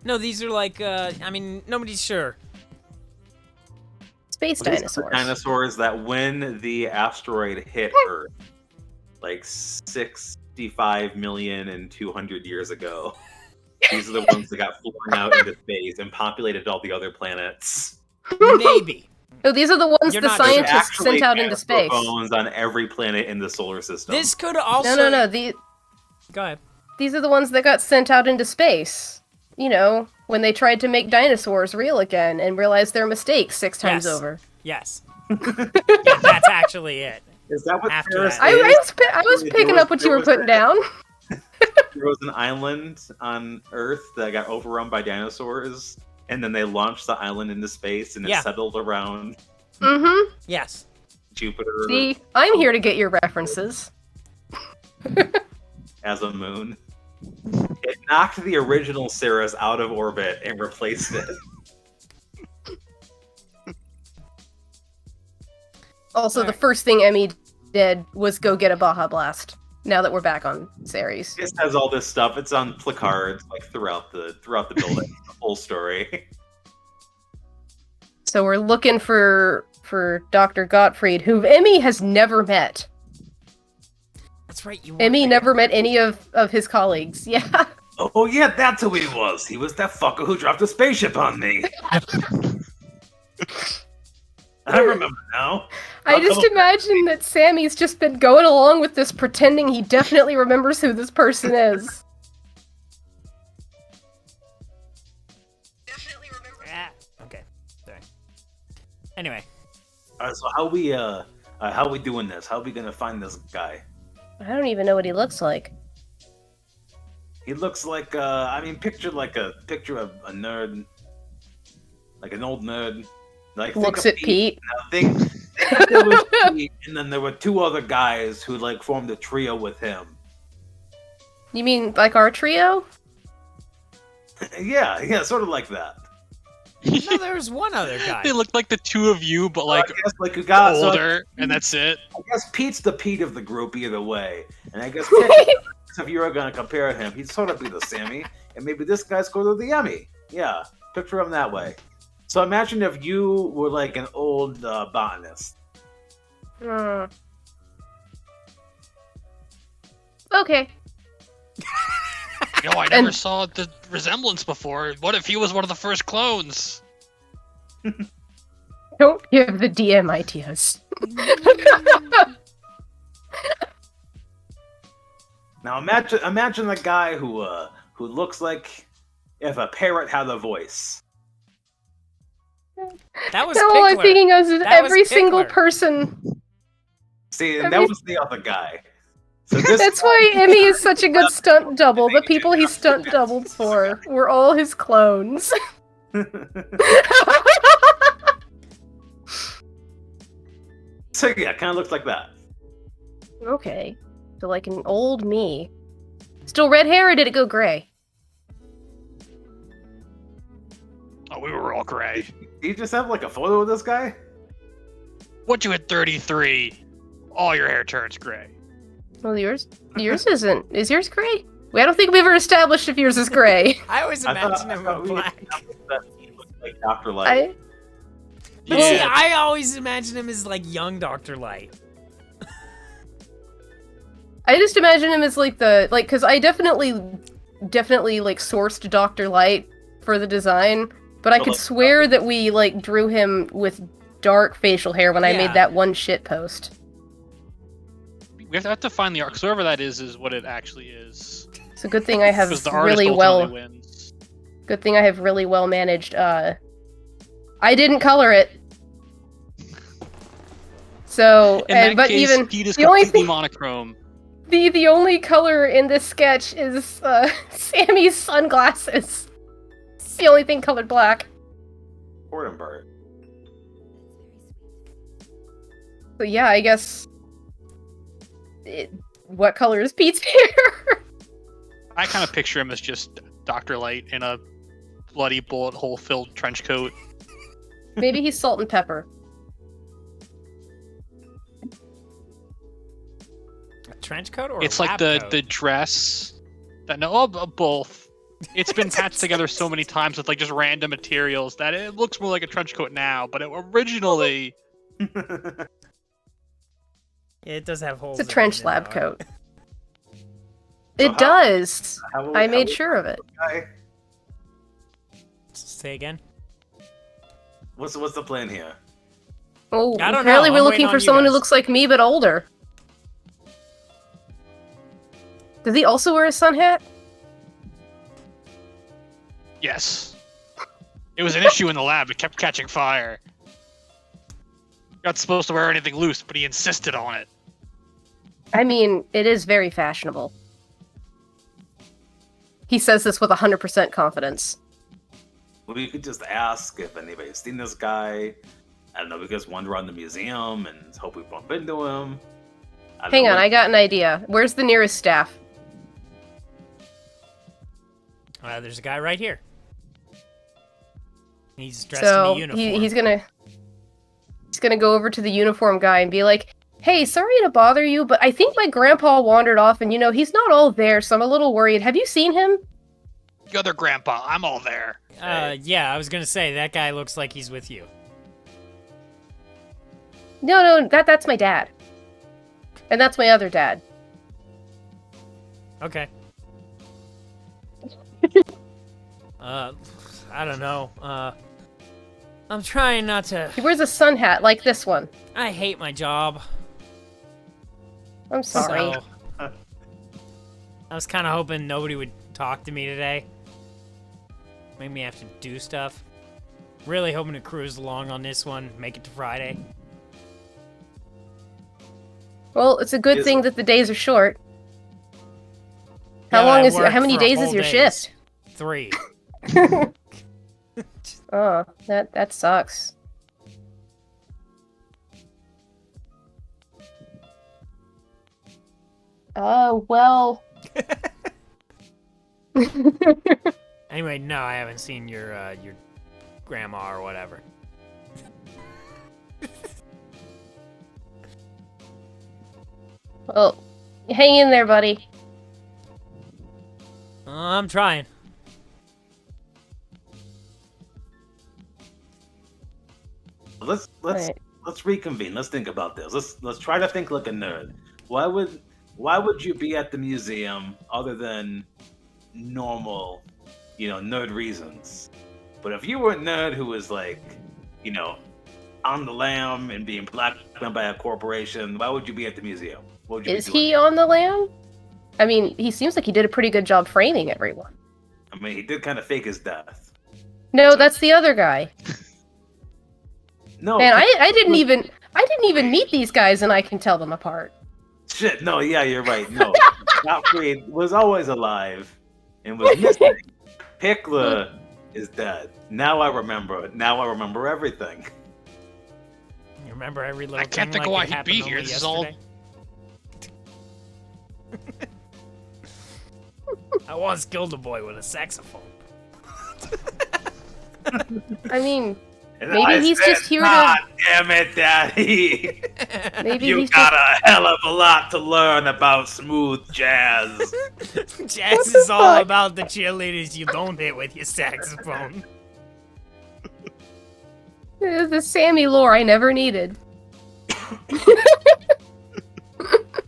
No, these are like, nobody's sure. Space Well, these are the dinosaurs. dinosaurs that when the asteroid hit Earth, like 65,200,000 years ago, these are the ones that got flown out into space and populated all the other planets. Maybe. No, these are the ones You're the not sure. scientists Actually, sent out into space. bones on every planet in the solar system. This could also... No. Go ahead. These are the ones that got sent out into space. When they tried to make dinosaurs real again and realized their mistakes 6 times Yes. over. Yes. Yeah, that's actually it. Is that what After Ceres that. is? I was picking up what you were putting down. There was an island on Earth that got overrun by dinosaurs, and then they launched the island into space, and it Yeah. settled around Mm-hmm. Yes. Jupiter See, I'm here to get your references. as a moon. It knocked the original Ceres out of orbit and replaced it. Also, the Alright. first thing Emmy did was go get a Baja Blast. Now that we're back on Ceres. It has all this stuff. It's on placards like throughout the building. The whole story. So we're looking for Dr. Gottfried, who Emmy has never met. That's right. You Emmy weren't never met any of his colleagues. Yeah. Oh yeah, that's who he was. He was that fucker who dropped a spaceship on me. I remember now. I just imagine that Sammy's just been going along with this, pretending he definitely remembers who this person is. Ah, okay. Sorry. Anyway. Alright, so how we doing this? How we gonna find this guy? I don't even know what he looks like. He looks like picture of a nerd, like an old nerd. Like Looks at Pete. Now, think there was Pete, and then there were 2 other guys who like formed a trio with him. You mean like our trio? Yeah, sort of like that. No, there was one other guy. They look like the 2 of you, but like I guess like you got older, and that's it. I guess Pete's the Pete of the group either way, and I guess if you were gonna compare him, he'd sort of be the Sammy, and maybe this guy's closer to the Emmy. Yeah, picture him that way. So imagine if you were like an old botanist. Okay. I never saw the resemblance before. What if he was one of the first clones? Don't give the DM ideas. Now imagine the guy who looks like if a parrot had a voice. That was All I'm Pickler. thinking of is That every was single Pickler. person. See, and Every- that was the other guy. So this That's why Emmy is such a good stunt double. The people he stunt doubled for were all his clones. So yeah, kind of looks like that. Okay. So like an old me. Still red hair, or did it go gray? Oh, we were all gray. Do you just have like a photo of this guy? Once you hit 33, all your hair turns gray. Well, yours isn't. Is yours gray? I don't think we've ever established if yours is gray. I always imagine him in we black. that he looked like Dr. Light. But Yeah. see, I always imagine him as like young Dr. Light. I just imagine him as because I definitely like sourced Dr. Light for the design, but I could swear that we like drew him with dark facial hair when I made that one shit post. We have to find the arc. So whoever that is what it actually is. It's a good thing I have really well. Good thing I have really well managed. I didn't color it. So, but even the only thing monochrome. The only color in this sketch is Sammy's sunglasses. It's the only thing colored black. Bird. So yeah, I guess. What color is Pete's hair? I kind of picture him as just Dr. Light in a bloody bullet hole filled trench coat. Maybe he's salt and pepper. A trench coat or it's a like lab coat? the dress that both. It's been patched together so many times with like just random materials that it looks more like a trench coat now, but it originally It does have holes. It's a trench lab coat. It does. I made sure of it. Say again. What's the plan here? Oh, I don't apparently know. we're I'm looking waiting for on you someone who guys. looks like me but older. Does he also wear a sun hat? yes. It was an issue in the lab. It kept catching fire. Not supposed to wear anything loose, but he insisted on it. I mean, it is very fashionable. He says this with 100% confidence. Well, we could just ask if anybody's seen this guy. I don't know, we could just wander around the museum and hope we bump into him. Hang on, I got an idea. Where's the nearest staff? There's a guy right here. He's dressed in a uniform. He's gonna go over to the uniform guy and be like, "Hey, sorry to bother you, but I think my grandpa wandered off, and he's not all there, so I'm a little worried. Have you seen him?" The other grandpa, I'm all there. Yeah, I was gonna say that guy looks like he's with you. No, that's my dad, and that's my other dad. Okay. I don't know. I'm trying not to. He wears a sun hat like this one. I hate my job. I'm sorry. So, I was kind of hoping nobody would talk to me today. Make me have to do stuff. Really hoping to cruise along on this one, make it to Friday. Well, it's a good thing that the days are short. Yeah, How many days is your shift? 3. Oh, that sucks. Oh, well. Anyway, no, I haven't seen your grandma or whatever. Well, hang in there, buddy. I'm trying. Let's reconvene. Let's think about this. Let's try to think like a nerd. Why would you be at the museum other than normal, nerd reasons? But if you were a nerd who was like, on the lam and being blackmailed by a corporation, why would you be at the museum? What would you Is be doing? he on the lam? I mean, he seems like he did a pretty good job framing everyone. I mean, he did kind of fake his death. No, that's the other guy. No, Man, I didn't even meet these guys, and I can tell them apart. shit. No, yeah, you're right. No, Gottfried was always alive and was missing. Pickler is dead. Now I remember. Now I remember everything. You remember every little I can't thing think of like why it he'd be happened here. only This is all. yesterday? I once killed a boy with a saxophone. I mean, And maybe I he's said, just here to. God damn it, Daddy! Maybe You he's got a hell of a lot to learn about smooth jazz. Jazz is all about the cheerleaders you don't hit with your saxophone. just the Sammy lore I never needed.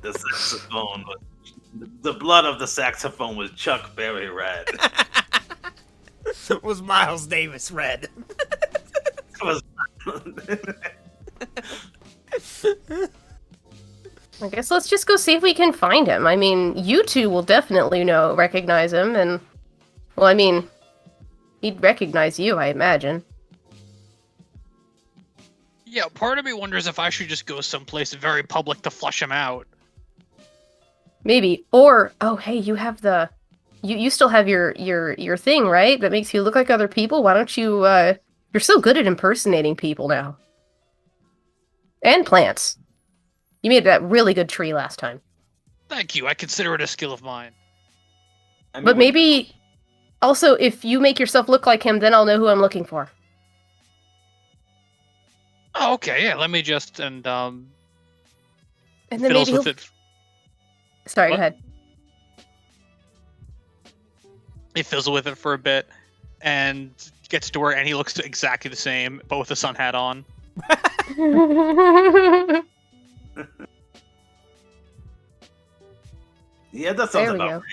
The saxophone was The blood of the saxophone was Chuck Berry red. Was Miles Davis red? I guess let's just go see if we can find him. I mean, you two will definitely recognize him, and... Well, I mean, he'd recognize you, I imagine. Yeah, part of me wonders if I should just go someplace very public to flush him out. Maybe. Or, oh, hey, you have the... You still have your thing, right? That makes you look like other people? Why don't you, You're so good at impersonating people now. And plants. You made that really good tree last time. Thank you, I consider it a skill of mine. I mean, But maybe... Also, if you make yourself look like him, then I'll know who I'm looking for. Oh, okay, yeah, let me just, and And then fiddles maybe with he'll... it. Sorry, What? go ahead. He fizzles with it for a bit, and gets to where, and he looks exactly the same, but with the sun hat on. yeah, that sounds There we about go. right.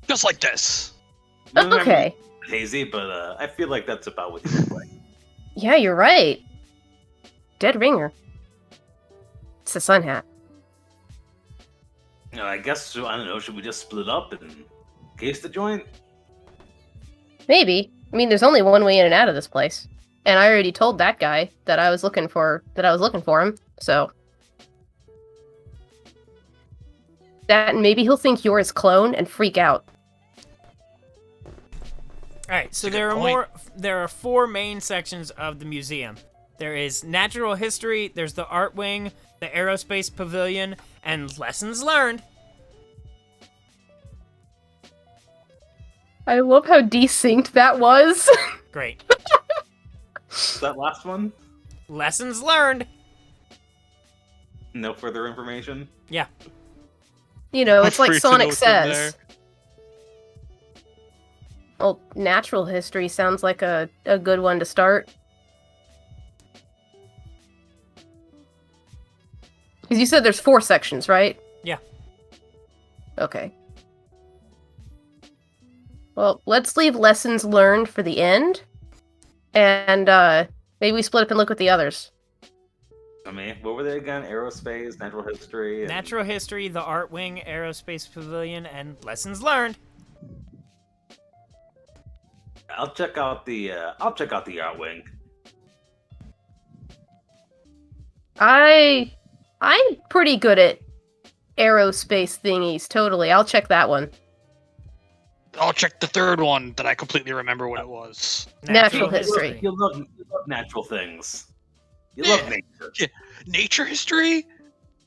Just like this. Okay. Hazy, but I feel like that's about what you look like. Yeah, you're right. Dead ringer. It's a sun hat. I guess, I don't know, should we just split up and case the joint? Maybe. I mean, there's only one way in and out of this place. And I already told that guy that I was looking for him, so... That, and maybe he'll think you're his clone and freak out. Alright, so That's a good there are 4 main sections of the museum. There is natural history, there's the art wing, the aerospace pavilion, and lessons learned. I love how desynced that was. Great. Is that last one? Lessons learned. No further information? Yeah. You know, I'm it's like free to Sonic know what's in there. says. Well, natural history sounds like a good one to start. Because you said there's 4 sections, right? Yeah. Okay. Well, let's leave lessons learned for the end. And maybe we split up and look at the others. I mean, what were they again? Aerospace, natural history, and... Natural history, the art wing, aerospace pavilion, and lessons learned. I'll check out the art wing. I'm pretty good at aerospace thingies, totally. I'll check that one. I'll check the third one that I completely remember what it was. Natural history. You love natural things. You Yeah. love nature. Nature history?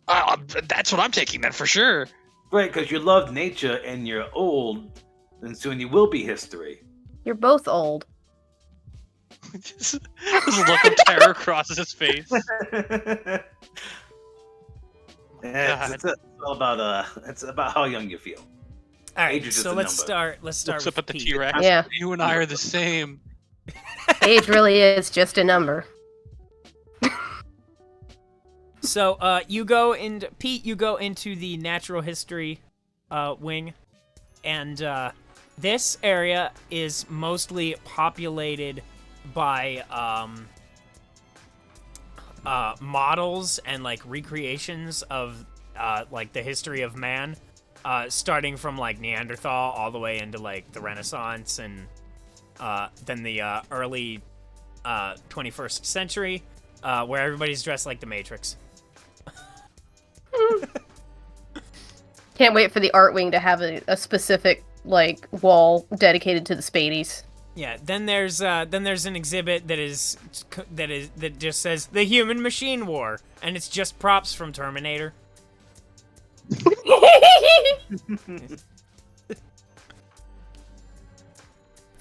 That's what I'm taking then for sure. Right, because you love nature and you're old, and soon you will be history. You're both old. This look of terror crosses his face. Yeah, it's all about it's about how young you feel. All right, Age is just so a let's number. start. Let's start Looks with up at the Pete. T-Rex. Yeah. You and I are the same. Age really is just a number. So, you go into Pete. You go into the natural history wing, and this area is mostly populated by models and like recreations of like the history of man, starting from like Neanderthal all the way into like the Renaissance and then the early 21st century, where everybody's dressed like the Matrix. Can't wait for the art wing to have a specific like wall dedicated to the Spadies. Yeah, then there's an exhibit that just says the Human Machine War, and it's just props from Terminator.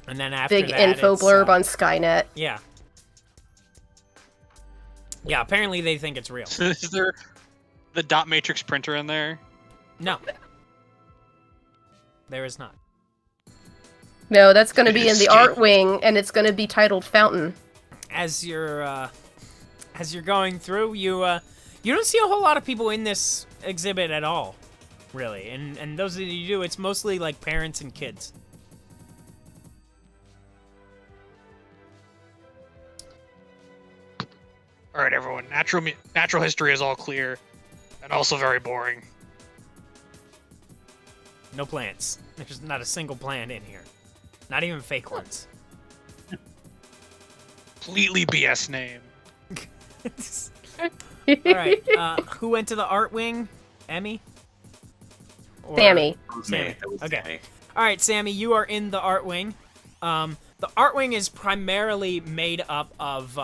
And then after Big that, info it's, blurb on Skynet. Yeah. Yeah, apparently they think it's real. Is there the dot matrix printer in there? No. There is not. No, that's going to be in the Escape. art wing, and it's going to be titled Fountain. As you're going through, you don't see a whole lot of people in this exhibit at all. really. And those that you do, it's mostly like parents and kids. All right, everyone. Natural history is all clear, and also very boring. No plants. There's not a single plant in here. Not even fake ones. Completely BS name. All right. Who went to the art wing? Emmy? Or- Sammy. Sammy. That was Okay. Sammy. All right, Sammy, you are in the art wing. The art wing is primarily made up of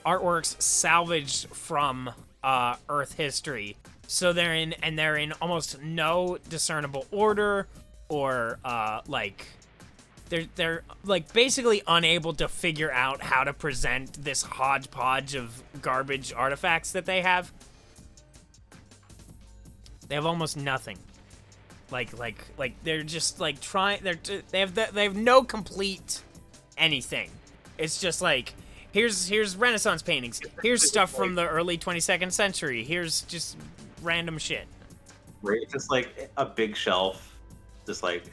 artworks salvaged from Earth history. So they're in almost no discernible order, or they're like basically unable to figure out how to present this hodgepodge of garbage artifacts that they have. They have almost nothing. Like they're just like trying. They have no complete anything. It's just like here's Renaissance paintings. Here's stuff from the early 22nd century. Here's just random shit. Right, just like a big shelf, just like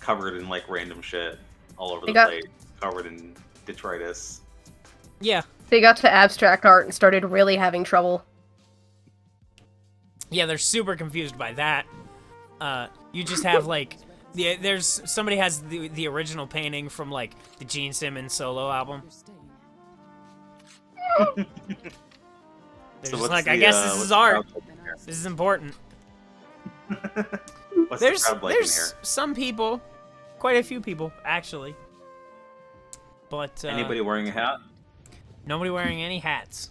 covered in like random shit all over the place, covered in detritus. Yeah. They got to abstract art and started really having trouble. Yeah, they're super confused by that. You just have like there's somebody has the original painting from like the Gene Simmons solo album. They're So just what's like, the, I guess this what's is the art. crowd like in here? This is important. What's There's the crowd like in there's here? some people, quite a few people actually, but Anybody wearing a hat? nobody wearing any hats.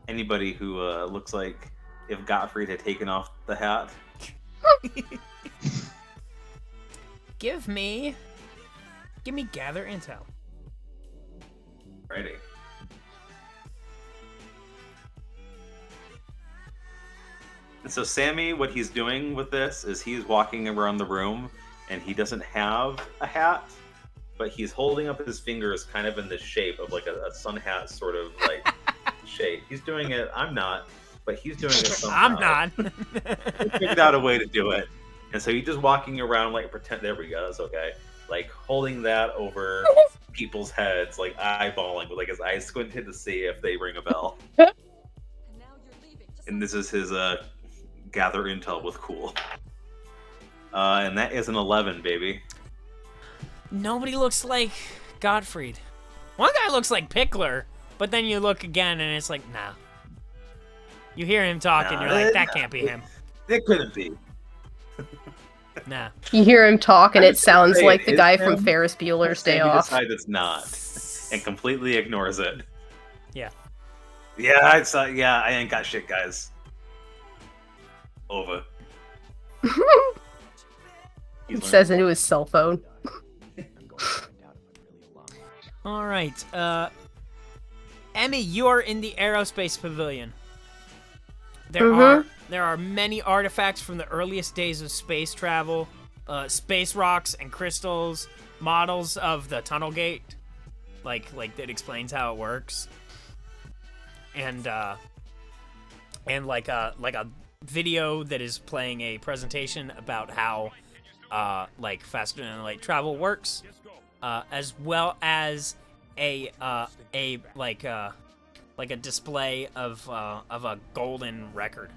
Anybody who looks like if Gottfried had taken off the hat? Give me gather intel. Ready. And so Sammy, what he's doing with this is he's walking around the room and he doesn't have a hat, but he's holding up his fingers kind of in the shape of like a sun hat sort of like shape. He's doing it, I'm not, but he's doing it somehow. I'm not. He figured out a way to do it. And so he's just walking around like pretend, there we go, that's okay. Like holding that over people's heads, like eyeballing with like his eyes squinted to see if they ring a bell. And this is his gather intel with cool. And that is an 11, baby. Nobody looks like Gottfried. One guy looks like Pickler, but then you look again and it's like, nah. You hear him talking, you're like, that can't be him. It couldn't be. Nah. You hear him talk, and I it was sounds gonna say, like the is guy him? from Ferris Bueller's Day Sammy Off. decides it's not, and completely ignores it. Yeah. Yeah, I ain't got shit, guys. Over. He says into his cell phone. All right. Emmy, you are in the aerospace pavilion. There are many artifacts from the earliest days of space travel, space rocks and crystals, models of the tunnel gate, like that explains how it works, and like a video that is playing a presentation about how like faster than light travel works, as well as a display of a golden record.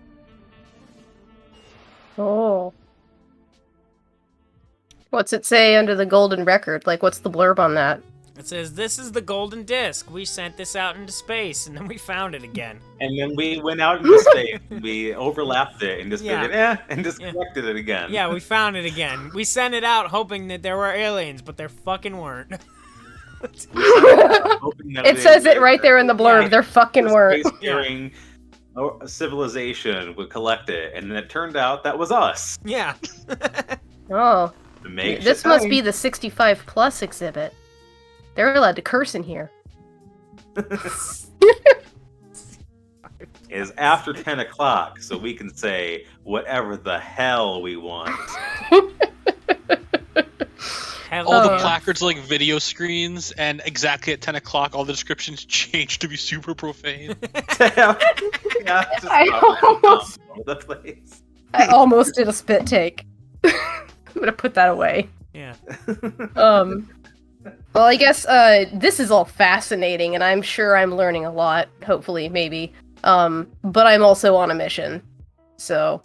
Oh. What's it say under the golden record? Like, what's the blurb on that? It says, "This is the golden disc. We sent this out into space, and then we found it again." And then we went out into space, and we overlapped it, and just figured, and just collected it again. Yeah, we found it again. We sent it out hoping that there were aliens, but there fucking weren't. It says it right there in the blurb. Yeah. There fucking weren't. Space-faring civilization would collect it, and then it turned out that was us. Yeah. Oh. To make This shit must nice. be the 65 plus exhibit. They're allowed to curse in here. Is after 10 o'clock, so we can say whatever the hell we want. hell All the yeah. placards are like video screens, and exactly at 10 o'clock, all the descriptions change to be super profane. Yeah, just all over the place. I almost did a spit take. I'm gonna put that away. Yeah. Well, I guess this is all fascinating, and I'm sure I'm learning a lot. Hopefully, maybe. But I'm also on a mission. So,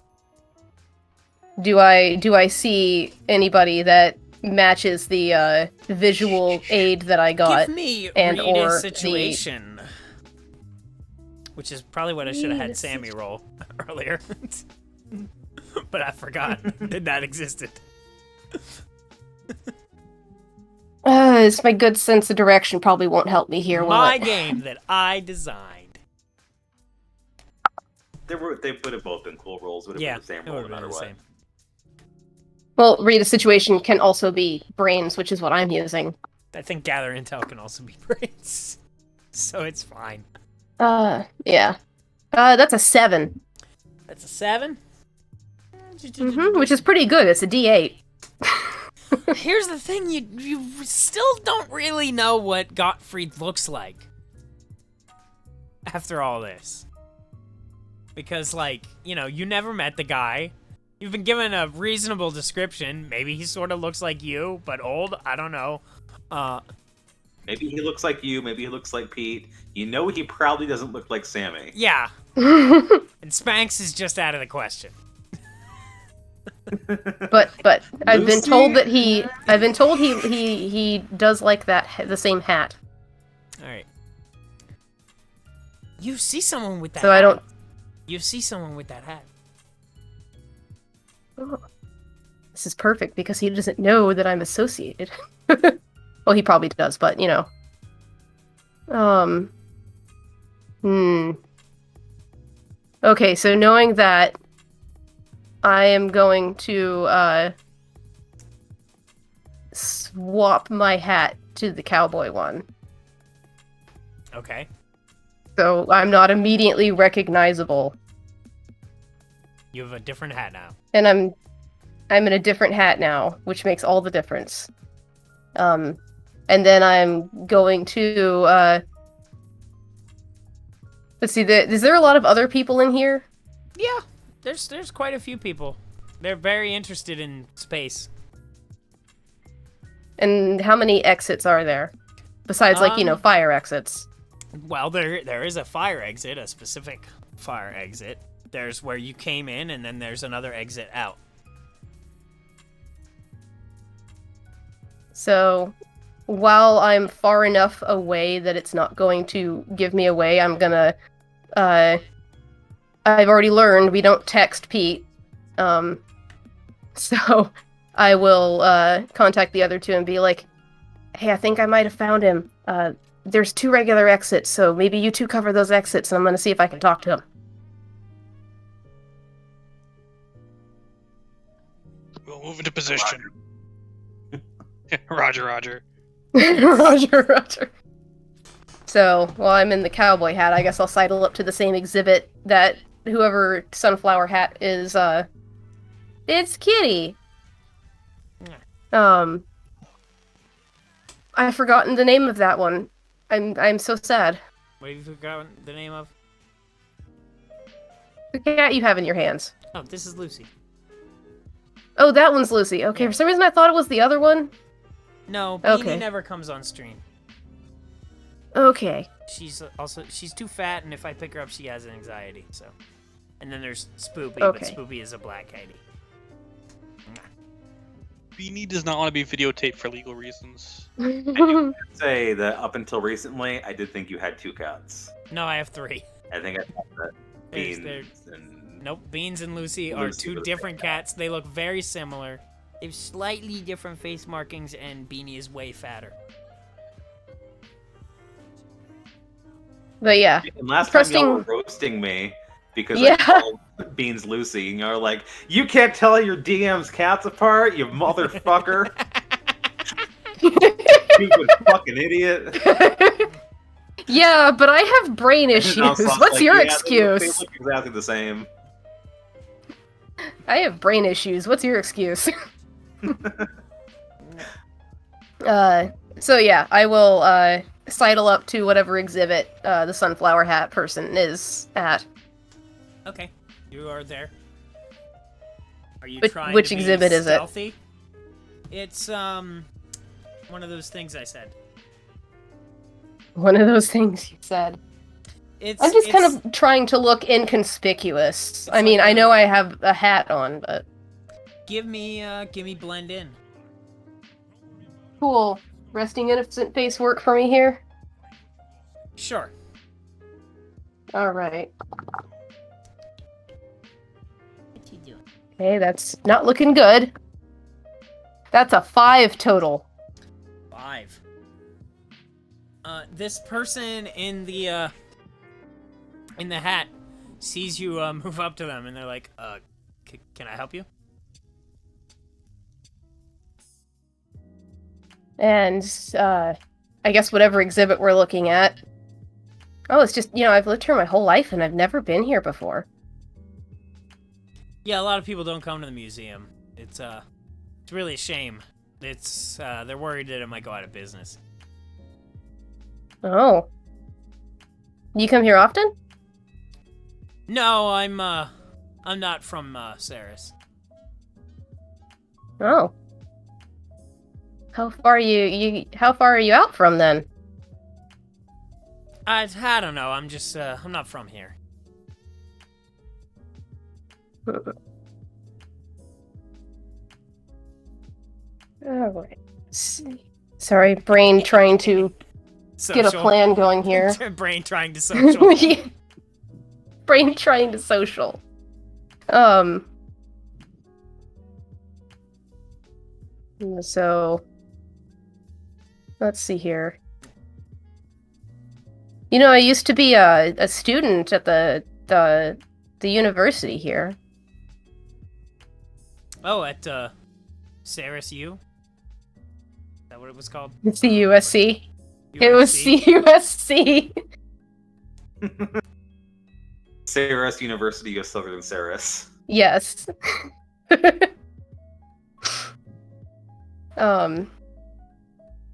do I see anybody that matches the visual aid that I got? Give me and read or a situation. Which is probably what I should have had Sammy roll earlier. But I forgot that that existed. It's my good sense of direction probably won't help me here, will My it? game that I designed. They would have both been cool rolls. Would have Yeah, been the same it roll would no have been matter the what. same. Well, read a situation can also be brains, which is what I'm using. I think gather intel can also be brains. So it's fine. Yeah. That's a 7. That's a 7? Which is pretty good. It's a D8. Here's the thing, you still don't really know what Gottfried looks like. After all this. Because, like, you know, you never met the guy. You've been given a reasonable description. Maybe he sort of looks like you, but old. I don't know. Maybe he looks like you. Maybe he looks like Pete. You know he probably doesn't look like Sammy. Yeah. And Spanks is just out of the question. But I've been Lucy? told that he does like the same hat. All right. You see someone with that So hat. I don't. You see someone with that hat. Oh, this is perfect because he doesn't know that I'm associated. Well, he probably does, but you know. Okay, so knowing that, I am going to swap my hat to the cowboy one. Okay. So I'm not immediately recognizable. You have a different hat now. And I'm in a different hat now, which makes all the difference. And then I'm going to let's see, is there a lot of other people in here? Yeah. There's quite a few people. They're very interested in space. And how many exits are there? Besides, like, you know, fire exits. Well, there is a fire exit, a specific fire exit. There's where you came in, and then there's another exit out. So, while I'm far enough away that it's not going to give me away, I'm gonna, I've already learned we don't text Pete. So I will, contact the other two and be like, hey, I think I might have found him. There's 2 regular exits, so maybe you 2 cover those exits, and I'm gonna see if I can talk to him. We'll move into position. Roger, Roger. Roger. So, while I'm in the cowboy hat, I guess I'll sidle up to the same exhibit that whoever Sunflower Hat is, it's Kitty! I've forgotten the name of that one. I'm so sad. What have you forgotten the name of? The cat you have in your hands. Oh, this is Lucy. Oh, that one's Lucy. Okay, for some reason I thought it was the other one. No, Beanie Okay. never comes on stream. Okay. She's too fat, and if I pick her up, she has anxiety. So, and then there's Spoopy, Okay. but Spoopy is a black kitty. Beanie does not want to be videotaped for legal reasons. Say that up until recently, I did think you had 2 cats. No, I have 3. I think I thought that There's- Beans and Nope, Beans and Lucy are Lucy 2 were the different same cat. cats. They look very similar. They have slightly different face markings, and Beanie is way fatter. But yeah. And last Trusting- time y'all were roasting me because Yeah. I called Beans Lucy, and y'all were like, "You can't tell your DM's cats apart, you motherfucker! Stupid fucking idiot!" Yeah, but I have brain And issues. I was What's like, your "Yeah, excuse? They look exactly the same. I have brain issues. What's your excuse? So yeah, I will sidle up to whatever exhibit the sunflower hat person is at. Okay, you are there. Are you Which- trying which to be exhibit is it? stealthy? It's one of those things I said. One of those things you said. It's I'm just kind it's- of trying to look inconspicuous. I mean, like I know I have a hat on, but give me blend in. cool. Resting innocent face work for me here. Sure. All right. What you doing? Okay, that's not looking good. That's a 5 total. 5. This person in the hat sees you move up to them, and they're like, can I help you? And I guess whatever exhibit we're looking at. Oh, it's just, I've lived here my whole life and I've never been here before. Yeah, a lot of people don't come to the museum. It's really a shame. They're worried that it might go out of business. Oh. You come here often? No, I'm not from Saris. Oh. How far are you out from then? I don't know. I'm just I'm not from here. Alright. Sorry, brain trying to get a Social. plan going here. Brain trying to social. Yeah. Brain trying to social. So let's see here. I used to be a student at the university here. Oh, at Saris U? Is that what it was called? It's the USC. It was CUSC. Saris University of Southern Saris. Yes.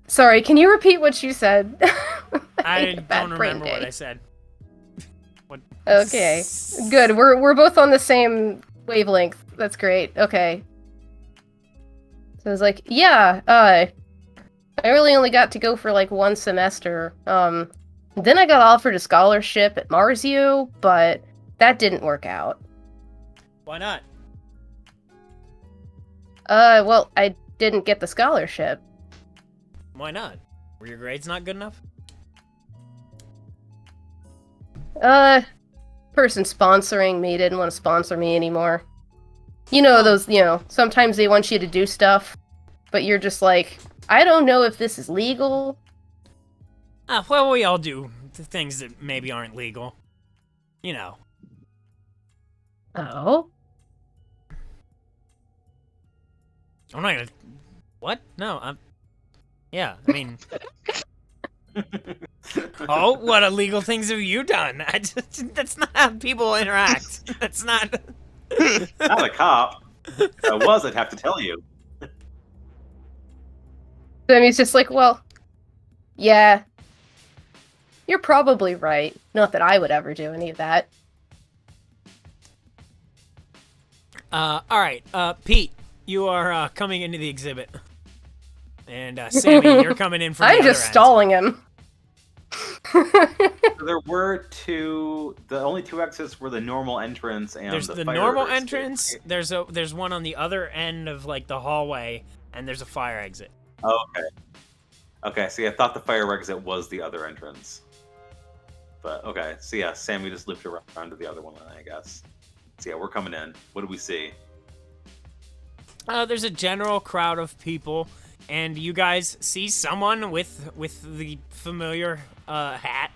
Sorry, can you repeat what you said? I Bad don't brain remember day. what I said. What? Okay, good. We're both on the same wavelength. That's great. Okay. So I was like, yeah, I really only got to go for like one semester. Then I got offered a scholarship at Mars U, but that didn't work out. Why not? Well, I didn't get the scholarship. Why not? Were your grades not good enough? Person sponsoring me didn't want to sponsor me anymore. Those, sometimes they want you to do stuff, but you're just like, I don't know if this is legal. Well, we all do things that maybe aren't legal. Oh? I'm not gonna... What? No, Yeah, I mean... Oh, what illegal things have you done? That's not how people interact. That's not... Not a cop. If I was, I'd have to tell you. Sammy's just like, well, yeah. You're probably right. Not that I would ever do any of that. Alright, Pete, you are only into the exhibit. And, Sammy, you're coming in from the I'm other just end. stalling him. So there were the only two exits were the normal entrance and There's the fire normal escape, entrance, right? there's one on the other end of, like, the hallway, and there's a fire exit. Oh, okay. Okay, see, I thought the fire exit was the other entrance. But, okay, so yeah, Sammy just looped around to the other one, I guess. So yeah, we're coming in. What do we see? There's a general crowd of people, and you guys see someone with the familiar hat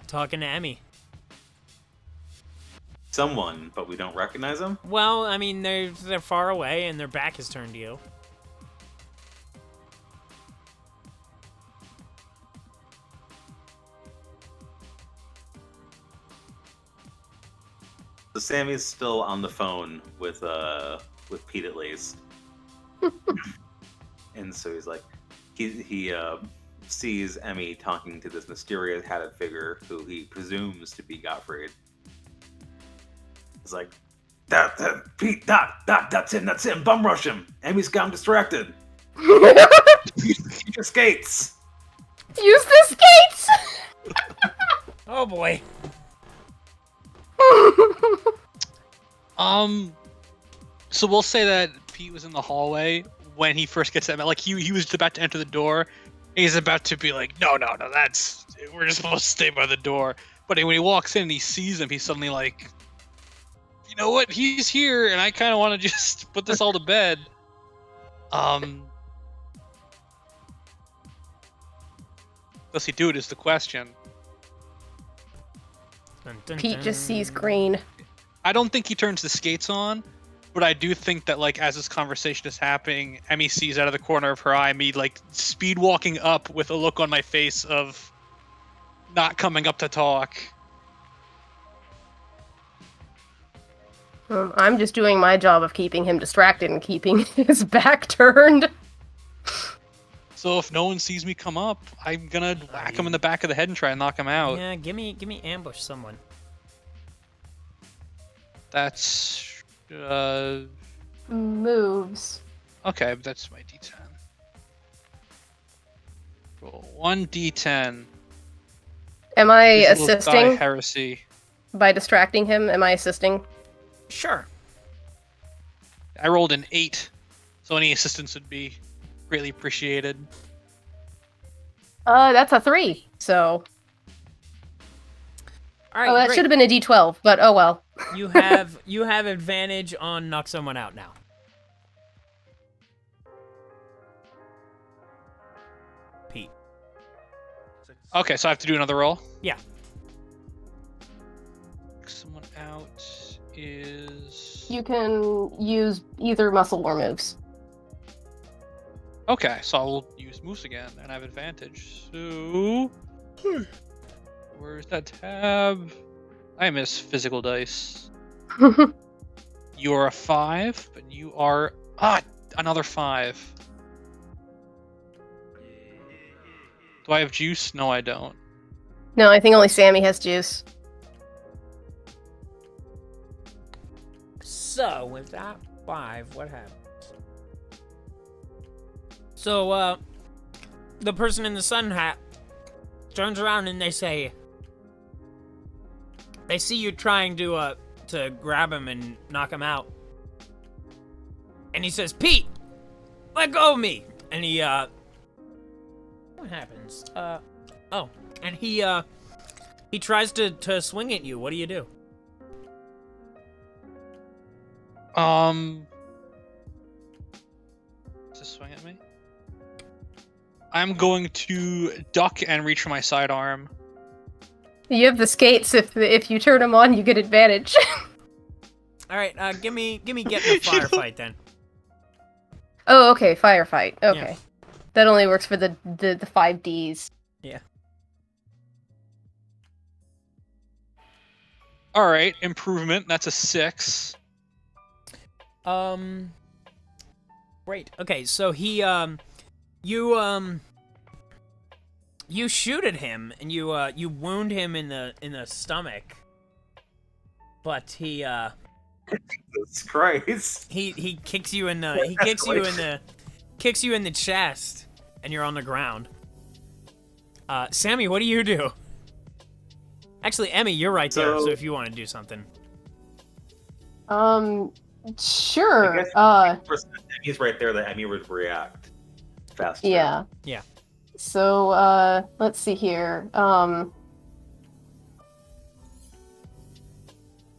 talking to Emmy. Someone, but we don't recognize him? Well, I mean, they're far away, and their back is turned to you. So Sammy's still on the phone with Pete at least. And so he's like, he sees Emmy talking to this mysterious hatted figure who he presumes to be Gottfried. It's like, Pete, that's him, bum rush him. Emmy's got him distracted. Use your skates. Use the skates! Oh boy. So we'll say that Pete was in the hallway when he first gets that. Like he was about to enter the door. He's about to be like, no, we're just supposed to stay by the door. But when he walks in and he sees him, he's suddenly like, you know what? He's here, and I kind of want to just put this all to bed. Does he do it? Is the question. Dun, dun, Pete dun. just sees green. I don't think he turns the skates on, but I do think that, like, as this conversation is happening, Emmy sees out of the corner of her eye me, like, speed walking up with a look on my face of not coming up to talk. I'm just doing my job of keeping him distracted and keeping his back turned. So if no one sees me come up, I'm gonna whack him in the back of the head and try and knock him out. Yeah, give me ambush someone. That's Moves. okay. That's my D10. Roll 1d10. Am I This will die assisting heresy. by distracting him? Am I assisting? Sure. I rolled an 8, so any assistance would be greatly appreciated. That's a 3. So. All right. Oh, that great. should have been a D12, but oh well. You have advantage on knock someone out now. Pete. Okay, so I have to do another roll. Yeah. Someone out is You can use either muscle or moves. okay. So I'll use moose again, and I have advantage. So where's that tab? I miss physical dice. You are a 5, but you are another 5. Do I have juice? No, I don't. No, I think only Sammy has juice. So with that 5, what happens? So the person in the sun hat turns around and they say, they see you trying to grab him and knock him out, and he says, "Pete, let go of me!" And he what happens? Oh, and he tries to swing at you. What do you do? Just swing at me. I'm going to duck and reach for my sidearm. You have the skates. If you turn them on, you get advantage. All right, give me get in a firefight then. Oh, okay, firefight. Okay, Yeah. that only works for the 5Ds. Yeah. All right, improvement. That's a 6. Great. Okay, so he you shoot at him and you wound him in the stomach, but he Jesus Christ. he kicks you in the kicks you in the chest, and you're on the ground. Sammy, what do you do? Actually, Emmy, you're right there. So if you want to do something, Sure. Emmy's right there. That Emmy would react faster. Yeah. Yeah. So, let's see here.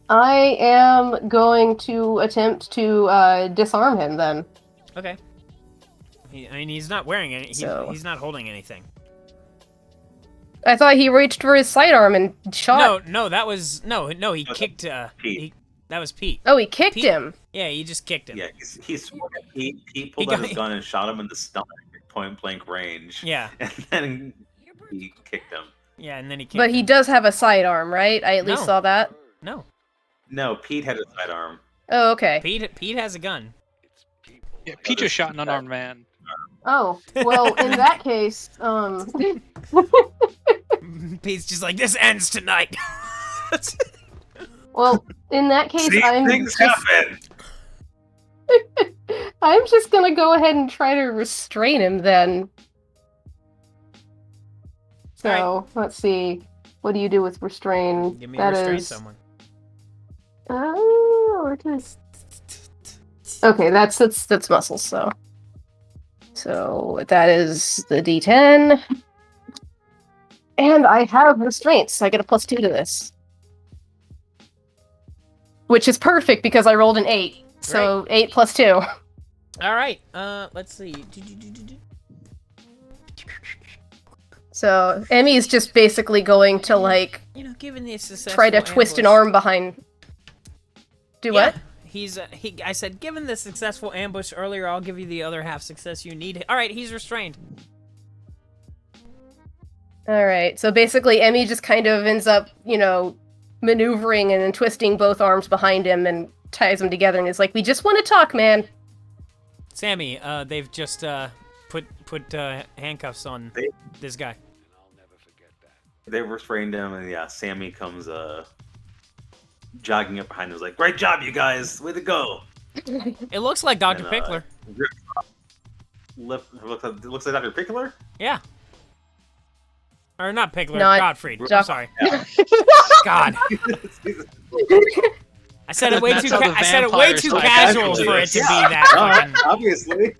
I am going to attempt to disarm him then. okay. I mean, he's not wearing any. So- He's not holding anything. I thought he reached for his sidearm and shot. No, that was no. He kicked. Pete. That was Pete. Oh, he kicked Pete- him. Yeah, he just kicked him. Yeah, he swung at Pete. Pete pulled He out got- his gun and shot him in the stomach at point blank range. Yeah, And then he kicked him. yeah, and then he kicked But he him. does have a sidearm, right? I at least No. saw that. No, No, Pete had a sidearm. Oh, okay. Pete has a gun. Yeah, Pete just shot an unarmed man. Oh, well, in that case, Pete's just like, this ends tonight. well, in that case, See, things happen. I'm just gonna go ahead and try to restrain him then. So, let's see. What do you do with restrain? Give me a restrain is... someone. Oh, okay, that's muscles, so. So that is the D10. And I have restraints, so I get a +2 to this. Which is perfect because I rolled an 8. So 8 + 2. All right. Let's see. So Emmy's just basically going to like given the successful try to twist an ambush- arm behind. Do Yeah, what? He's I said, given the successful ambush earlier, I'll give you the other half success you need. All right, he's restrained. All right. So basically, Emmy just kind of ends up, maneuvering and then twisting both arms behind him and ties them together and is like, "We just want to talk, man." Sammy, they've just put handcuffs on this guy. They restrained him, and yeah, Sammy comes jogging up behind him. Was like, "Great job, you guys! Way to go!" It looks like Dr. Pickler. Looks like Dr. Pickler? Yeah. Or not Pickler, Not Gottfried. I'm Doc- sorry. Yeah. God. I said it way That's too. how the I said it way vampires too fight. casual for it to be that. Fucking... Obviously.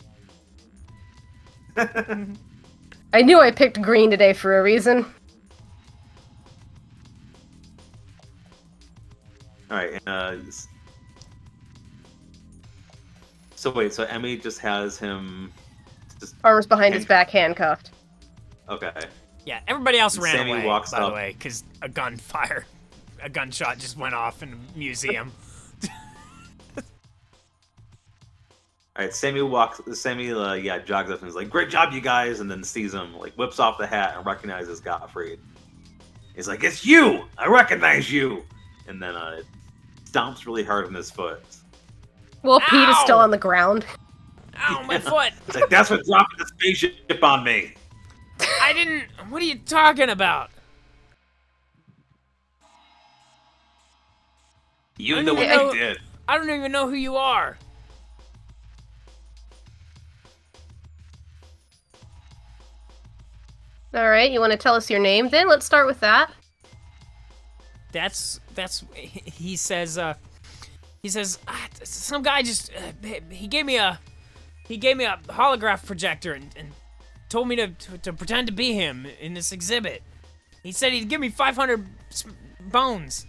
I knew I picked green today for a reason. Alright, so wait, so Emmy just has him... Arms behind his back, handcuffed. Okay. Yeah, everybody else ran Sammy away, walks by the up. way, because a gunshot just went off in a museum. Alright, Sammy jogs up and is like, "Great job, you guys," and then sees him, like, whips off the hat and recognizes Gottfried. He's like, "It's you! I recognize you!" And then, stomps really hard on his foot. Well, Pete is Ow! still on the ground. Ow, my foot! It's like, "That's what dropping the spaceship on me!" I didn't... What are you talking about? You I know don't what know- you did. I don't even know who you are. All right, you want to tell us your name then? Let's start with that. He says, some guy just, he gave me a holograph projector and told me to pretend to be him in this exhibit. He said he'd give me 500 bones.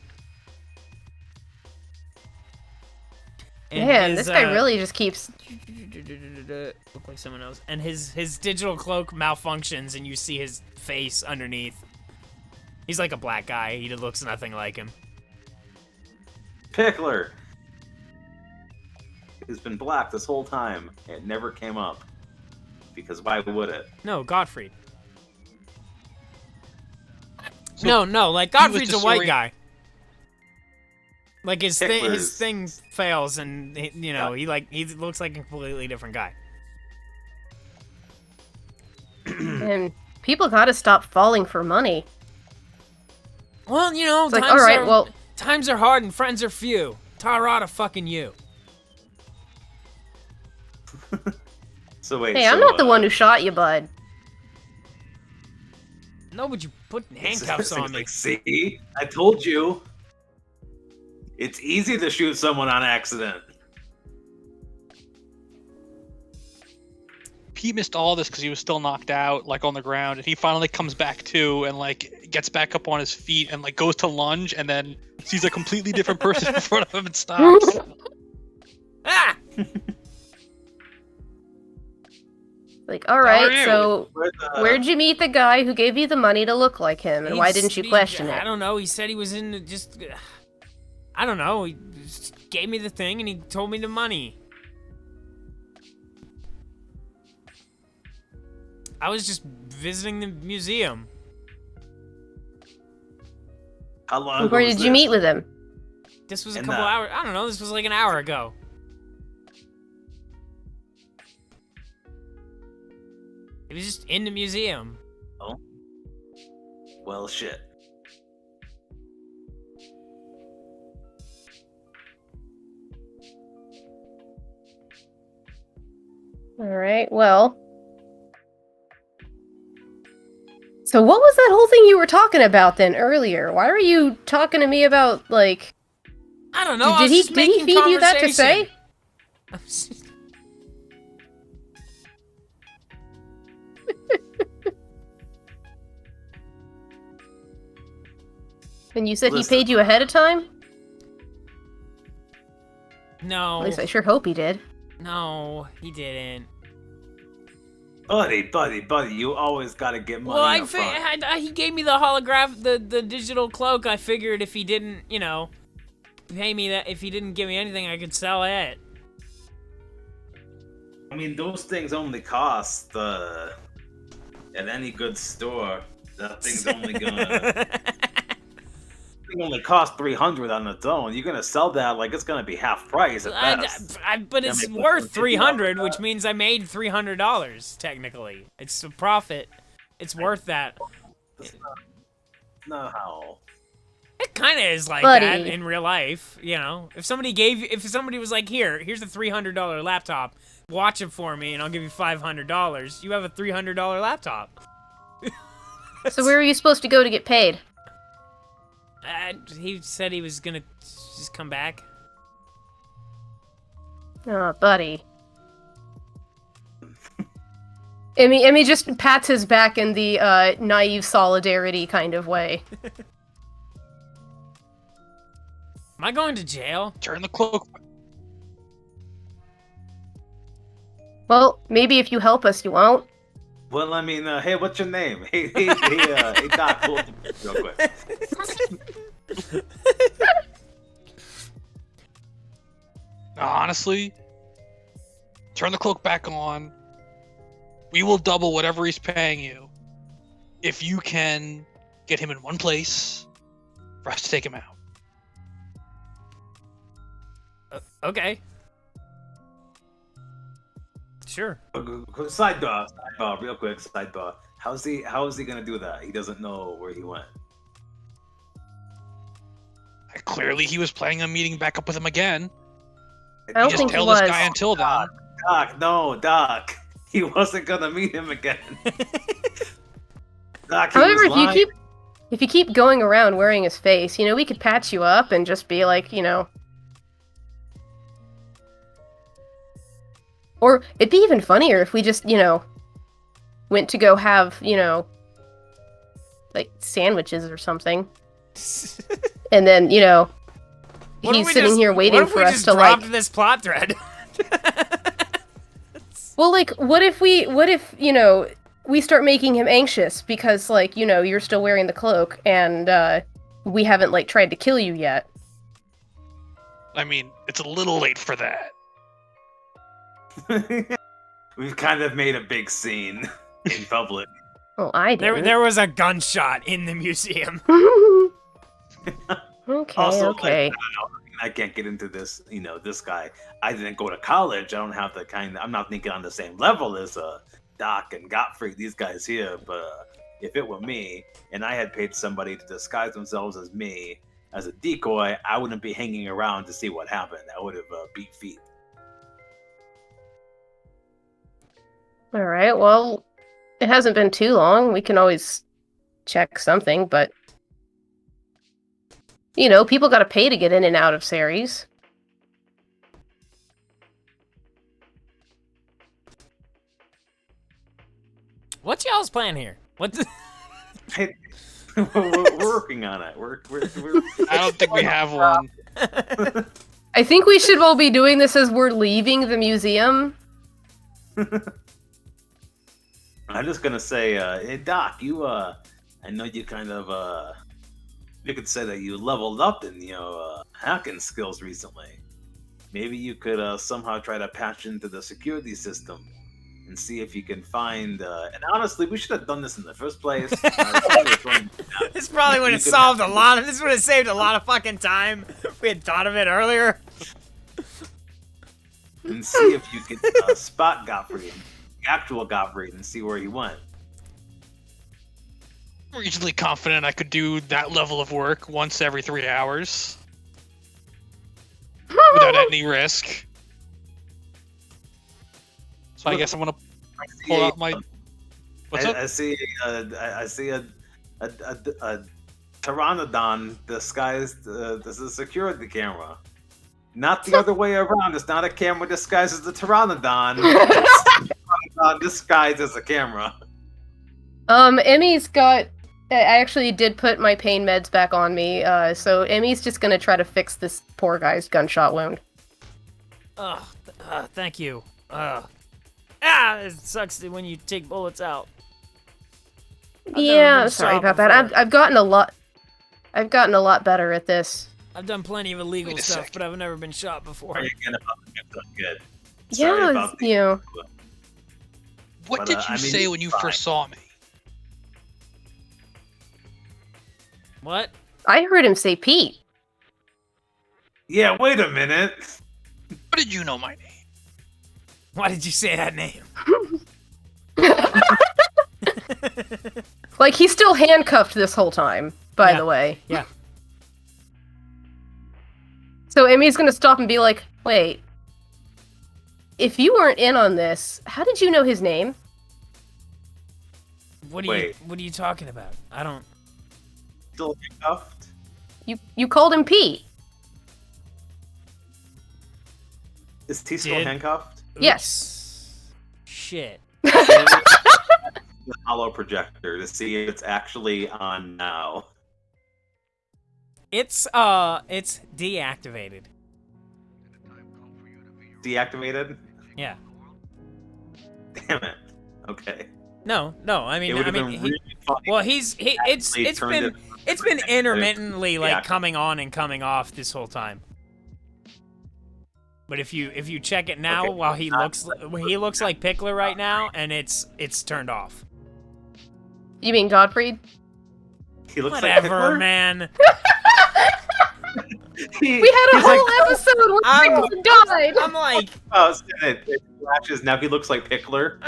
And Man, his, this guy really just keeps... look like someone else. And his digital cloak malfunctions, and you see his face underneath. He's like a black guy. He looks nothing like him. Pickler! He's been black this whole time. It never came up. Because why would it? No, Gottfried. So no, like he was Gottfried's a white disorient- guy. Like his Pickler's- thing fails, and he looks like a completely different guy. And people gotta stop falling for money. Well, It's like, all right, well... times are hard and friends are few. Tarada fucking you. So wait, Hey, I'm not the one who shot you, bud. No, but you put handcuffs on me. Like, see? I told you. It's easy to shoot someone on accident. Pete missed all this because he was still knocked out, like on the ground, and he finally comes back to and like gets back up on his feet and like goes to lunge and then sees a completely different person in front of him and stops. Ah! Like, all are right, you? so where'd you meet the guy who gave you the money to look like him, and why didn't you question I it? don't know. He said he was in just... I don't know. He just gave me the thing, and he told me the money. I was just visiting the museum. How long ago Where was did you this? meet with him? This was a And couple that- hours... I don't know. This was like an hour ago. He was just in the museum. Oh. Well, shit. All right, well. So what was that whole thing you were talking about then earlier? Why were you talking to me about, like... I don't know. Did he feed you that to say? And you said Listen. he paid you ahead of time? No. At least I sure hope he did. No, he didn't. Buddy, you always gotta get money Well, up front. he gave me the holograph, the digital cloak. I figured if he didn't, you know, pay me that, if he didn't give me anything, I could sell it. I mean, those things only cost, at any good store, that thing's only gonna... It only cost 300 on its own. You're gonna sell that like it's gonna be half price at best. But it's worth 300, which means I made $300 technically. It's a profit. It's worth that. No. It kind of is like Buddy. that in real life, you know. If somebody was like, here's a $300 laptop, watch it for me, and I'll give you $500. You have a $300 laptop. So where are you supposed to go to get paid? He said he was gonna just come back. Oh, buddy. Emmy just pats his back in the naive solidarity kind of way. Am I going to jail? Turn the cloak. Well, maybe if you help us, you won't. Well, I mean, hey, what's your name? Hey, Doc, hold it real quick. Honestly, turn the cloak back on. We will double whatever he's paying you if you can get him in one place for us to take him out. Okay. Sure. Sidebar, real quick, sidebar. How is he gonna do that? He doesn't know where he went. Clearly, he was planning on meeting back up with him again. I don't Just think he tell was. this guy until then. Doc. He wasn't gonna meet him again. Doc, he However, was lying. if you keep going around wearing his face, you know, we could patch you up and just be like, you know. Or it'd be even funnier if we just, you know, went to go have, you know, like sandwiches or something. And then, you know, What if he's we sitting just- here waiting for us to dropped like. this plot thread? Well, like, what if, you know, we start making him anxious because, like, you know, you're still wearing the cloak and we haven't, like, tried to kill you yet. I mean, it's a little late for that. We've kind of made a big scene in public. Well, I didn't. There was a gunshot in the museum. Okay, Also, okay. like, I can't get into this. You know, this guy. I didn't go to college. I don't have the kind. I'm not thinking on the same level as Doc and Gottfried. These guys here. But if it were me and I had paid somebody to disguise themselves as me as a decoy, I wouldn't be hanging around to see what happened. I would have beat feet. All right, well, it hasn't been too long. We can always check something, but... You know, people gotta pay to get in and out of Ceres. What's y'all's plan here? What? Hey, we're working on it. We're I don't think we have one. I think we should all be doing this as we're leaving the museum. I'm just gonna say, hey Doc, you I know you kind of you could say that you leveled up in hacking skills recently. Maybe you could somehow try to patch into the security system and see if you can find. And honestly, we should have done this in the first place. This probably would have solved a lot. This would have saved a lot of fucking time. If we had thought of it earlier. And see if you can spot Gottfried. actual Gottfried and see where he went. I'm reasonably confident I could do that level of work once every 3 hours without any risk. So I guess I'm gonna pull out my. What's up? I see a pteranodon disguised as a security camera. Not the other way around. It's not a camera disguised as a pteranodon. It's a pteranodon disguised as a camera. Emmy's got. I actually did put my pain meds back on me, so Emmy's just gonna try to fix this poor guy's gunshot wound. Thank you. It sucks when you take bullets out. Yeah, sorry about that. I've gotten a lot. I've gotten a lot better at this. I've done plenty of illegal Wait a stuff, sec. but I've never been shot before. Again about the good. Sorry Yeah, about the- you know. What But, did you I mean, say when you fine. first saw me? What? I heard him say Pete. Yeah, wait a minute. What did you know my name? Why did you say that name? Like, he's still handcuffed this whole time, by the way. Yeah. So Emmy's gonna stop and be like, wait. If you weren't in on this, how did you know his name? What Wait. are you talking about? I don't. Still handcuffed? You called him Pete. Is T still Did- handcuffed? Yes. Shit. The hollow projector to see if it's actually on now. It's deactivated. Deactivated? Yeah. Damn it. Okay. No. I mean, It would have been really funny. well, it's Actually turned been intermittently like Yeah. coming on and coming off this whole time. But if you check it now, Okay. while he looks like Pickler right now, and it's turned off. You mean Godfrey? He looks Whatever, like Hitler. man. He- We had a he's like, whole episode where I'm- Pickler died! I'm like, oh, it flashes. Now he looks like Pickler.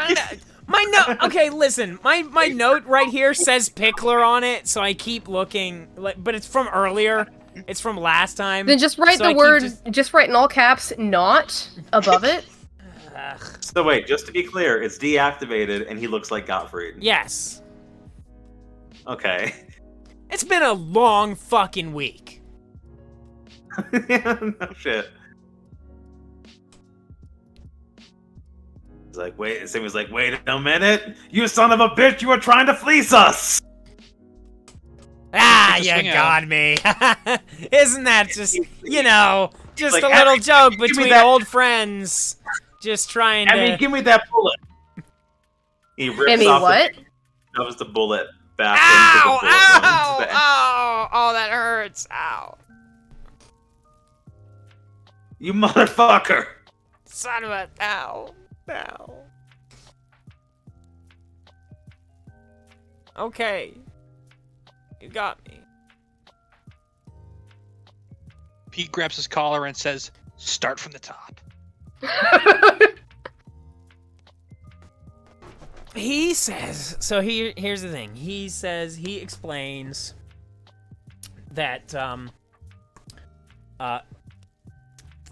my note. Okay, listen. My note right here says Pickler on it, so I keep looking. But it's from earlier. It's from last time. Then just write So I the keep word, just write in all caps, not, above it. Ugh. So wait, just to be clear, it's deactivated and he looks like Gottfried. Yes. Okay. It's been a long fucking week. No shit. He's like, wait. Sammy's like, wait a minute, you son of a bitch! You were trying to fleece us. Ah, Take the you swing out. got me. Isn't that just, just Like, a little Emmy, joke give me between that- old friends? Just trying to. Emmy, give me that bullet. He rips Emmy, off what? shoves the bullet back Ow! into the bullet. Ow! Ow! Oh, that hurts. Ow. You motherfucker! Son of a. Ow. Ow. Okay. You got me. Pete grabs his collar and says, "Start from the top." He says, so here's the thing. He explains that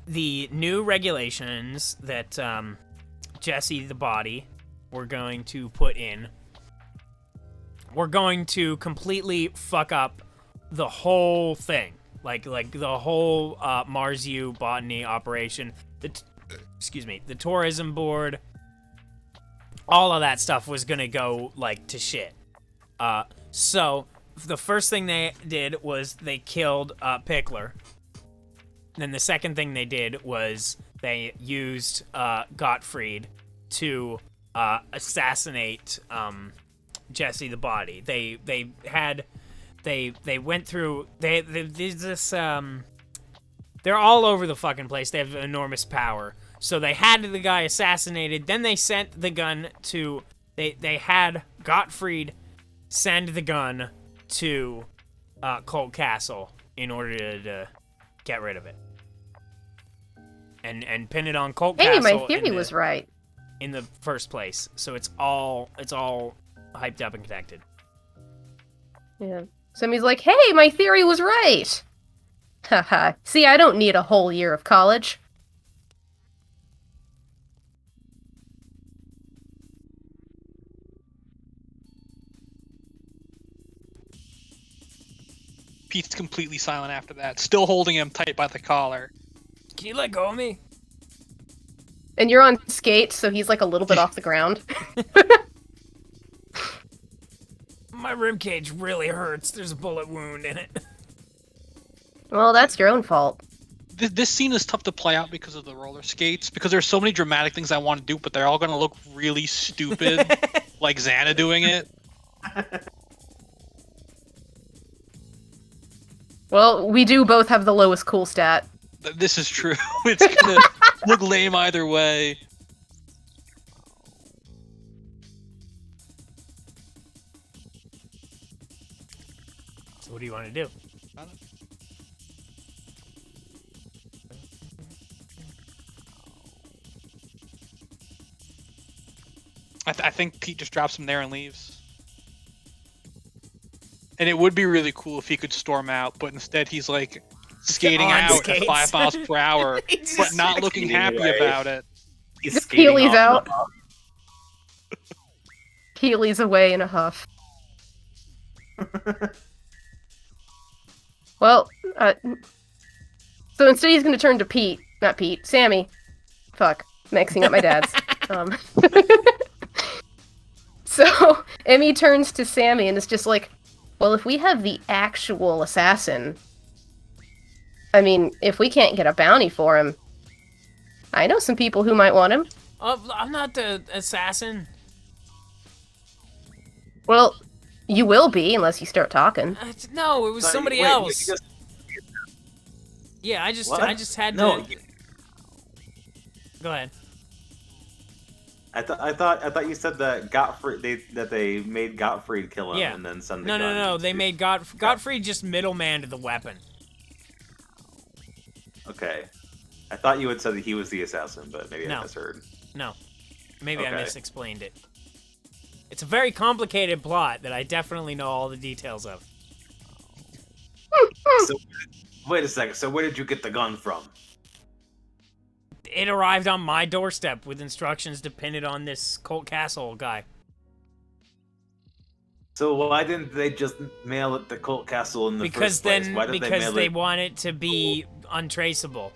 the new regulations that Jesse the body we're going to put in, we're going to completely fuck up the whole thing. Like the whole Mars U botany operation, the tourism board, all of that stuff was gonna go like to shit. So the first thing they did was they killed Pickler. Then the second thing they did was they used Gottfried to assassinate Jesse the body. They went through they're all over the fucking place. They have enormous power. So they had the guy assassinated, then they sent the gun to they had Gottfried send the gun to Colt Castle in order to get rid of it. And pin it on Colt Hey, Castle. my theory was right. in the first place. So it's all hyped up and connected. Yeah. Sammy's like, hey, my theory was right! Haha. See, I don't need a whole year of college. Pete's completely silent after that, still holding him tight by the collar. Can you let go of me? And you're on skates, so he's like a little bit off the ground. My ribcage really hurts. There's a bullet wound in it. Well, that's your own fault. This scene is tough to play out because of the roller skates, because there's so many dramatic things I want to do, but they're all going to look really stupid, like Xana doing it. Well, we do both have the lowest cool stat. This is true. It's gonna look lame either way. So what do you want to do? I think Pete just drops him there and leaves. And it would be really cool if he could storm out, but instead he's like skating On out skates. at 5 miles per hour, He's but just not looking skating happy away. about it. He's Just skating Keely's off out. the hub. Keely's away in a huff. Well, so instead he's gonna turn to Pete. Not Pete. Sammy. Fuck. Mixing up my dads. So, Emmy turns to Sammy and is just like, well, if we have the actual assassin, I mean, if we can't get a bounty for him, I know some people who might want him. I'm not the assassin. Well, you will be unless you start talking. No, it was But somebody wait, else. you just- Yeah, I just had No, to. Go ahead. I thought you said that they made Gottfried kill him Yeah. and then send the No, gun. no, no. They made Gottfried just middleman to the weapon. Okay. I thought you had said that he was the assassin, but maybe No. I misheard. No, maybe I Okay. misexplained it. It's a very complicated plot that I definitely know all the details of. So, wait a second. So where did you get the gun from? It arrived on my doorstep with instructions depended on this Colt Castle guy. So why didn't they just mail it to Colt Castle in the Because first place? then, Why did because they they mail it? want it to be untraceable.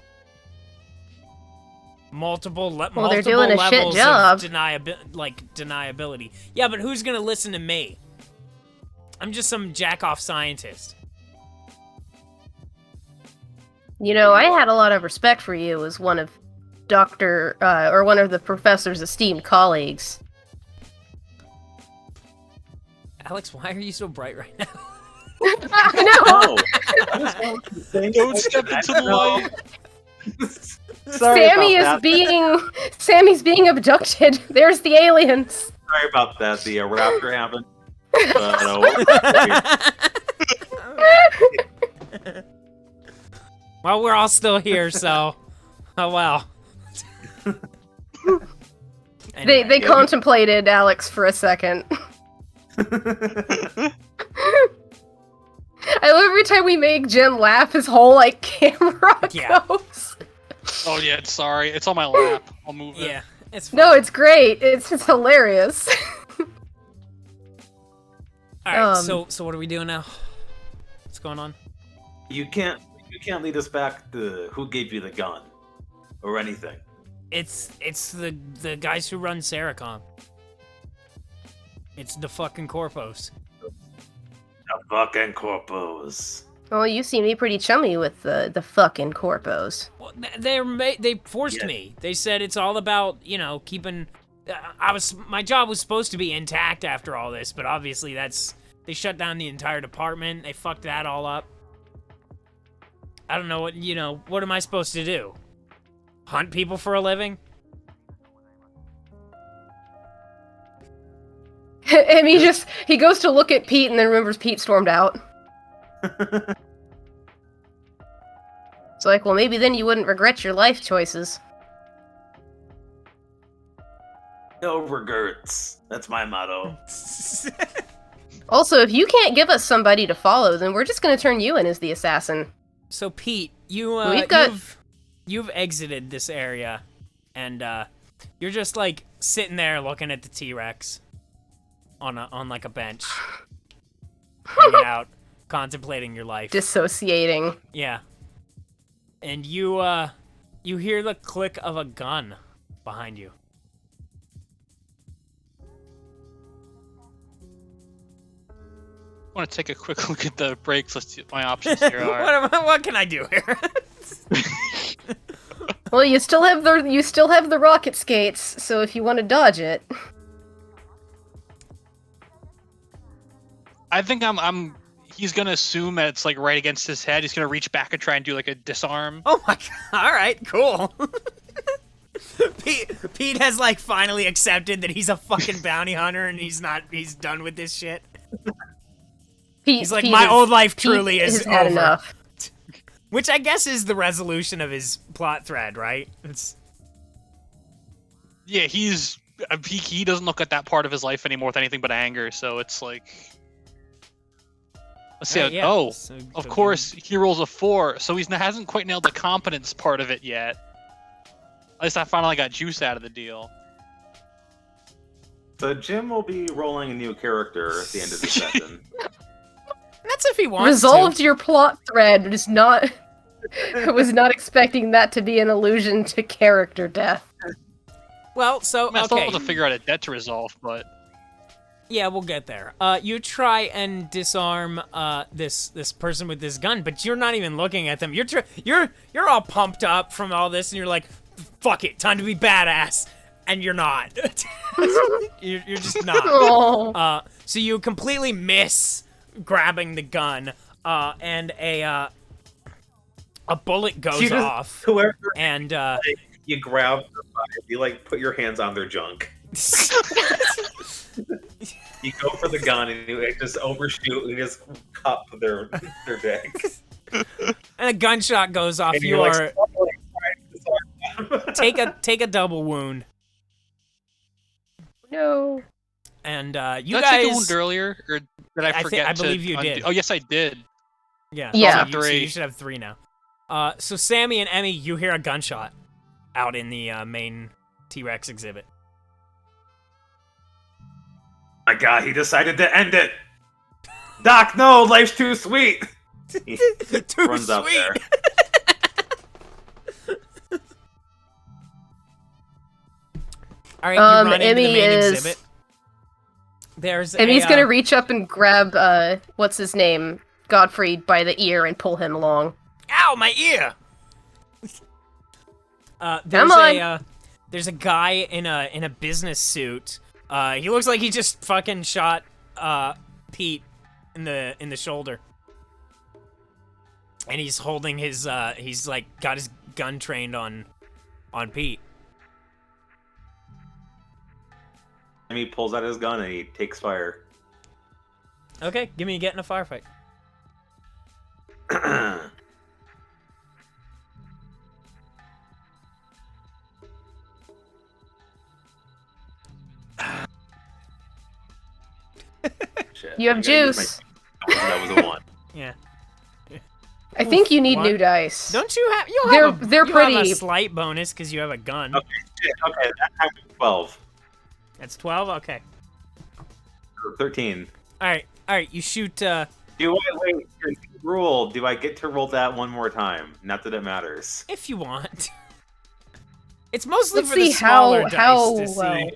Multiple Well, they're multiple doing a shit levels job. of deniability. Yeah, but who's gonna listen to me? I'm just some jack-off scientist. You know, I had a lot of respect for you as one of one of the professor's esteemed colleagues. Alex, why are you so bright right now? No, Don't step into the light. Sorry Sammy about that. Sammy's being abducted. There's the aliens. Sorry about that. The raptor happened. But, Well, we're all still here, so... Oh, well. They Anyway. contemplated Alex for a second. I love every time we make Jim laugh, his whole like camera Yeah. goes. Oh yeah, sorry. It's on my lap. I'll move it. Yeah, it's fine. No, it's great. It's hilarious. Alright, um, so what are we doing now? What's going on? you can't lead us back to who gave you the gun or anything. It's the guys who run Seracom. It's the fucking Corpos. The fucking corpos. Well, you seem to be pretty chummy with the fucking corpos. Well, they forced Yeah. me. They said it's all about, you know, keeping... my job was supposed to be intact after all this, but obviously they shut down the entire department. They fucked that all up. I don't know what am I supposed to do? Hunt people for a living? And he goes to look at Pete and then remembers Pete stormed out. It's like, well, maybe then you wouldn't regret your life choices. No regrets. That's my motto. Also, if you can't give us somebody to follow, then we're just gonna turn you in as the assassin. So Pete, you We've got- you've exited this area, and you're just like sitting there looking at the T-Rex on like a bench, hanging out, contemplating your life. Dissociating. Yeah. And you hear the click of a gun behind you. I want to take a quick look at the brakes. Let's see what my options here are. what can I do here? Well, you still have the rocket skates, so if you want to dodge it. I think he's gonna assume that it's like right against his head. He's gonna reach back and try and do like a disarm. Oh my god! All right, cool. Pete has like finally accepted that he's a fucking bounty hunter and he's done with this shit. He's like, my old life truly is had over. enough. Which I guess is the resolution of his plot thread, right? Yeah, he doesn't look at that part of his life anymore with anything but anger. So it's like, let's see. Yeah. Oh, So of course, he rolls a 4, so he hasn't quite nailed the competence part of it yet. At least I finally got juice out of the deal. So Jim will be rolling a new character at the end of the session. That's if he wants Resolved to. your plot thread. Is not. I was not expecting that to be an allusion to character death. Well, so I mean, I still okay. have to figure out a debt to resolve, but Yeah, we'll get there. You try and disarm this person with this gun, but you're not even looking at them. You're all pumped up from all this, and you're like, "Fuck it, time to be badass," and you're not. you're just not. Oh. So you completely miss grabbing the gun, and a bullet goes off, Whoever and you grab their body, you like put your hands on their junk. You go for the gun and you just overshoot and just cup their dicks. and a gunshot goes off. And You you're are like, take a double wound, No. and you did I take a guys. wound earlier, or did I forget I to believe you did. Oh, yes, I did. Yeah. Yeah. So you should have 3 now. So Sammy and Emmy, you hear a gunshot out in the main T-Rex exhibit. my God, he decided to end it. Doc, no, life's too sweet. He Too runs out sweet. there. All right, you run into Emmy the main is- exhibit. There's And he's a, gonna reach up and grab what's his name, Godfrey, by the ear and pull him along. Ow, my ear! Come There's a guy in a business suit. He looks like he just fucking shot Pete in the shoulder. And he's holding his he's like got his gun trained on Pete. And he pulls out his gun and he takes fire. Okay, give me a get in a firefight. Shit, You have I gotta use juice. That was a 1. Yeah. I think you need What? new dice. Don't you have? You'll They're- have a, they're you'll have a pretty- slight bonus because you have a gun. Okay, shit, okay, that time was 12. That's 12. Okay. Or 13. All right. You shoot. Do I wait? Rule? Do I get to roll that one more time? Not that it matters. If you want. It's mostly Let's for the see smaller how dice to well. see.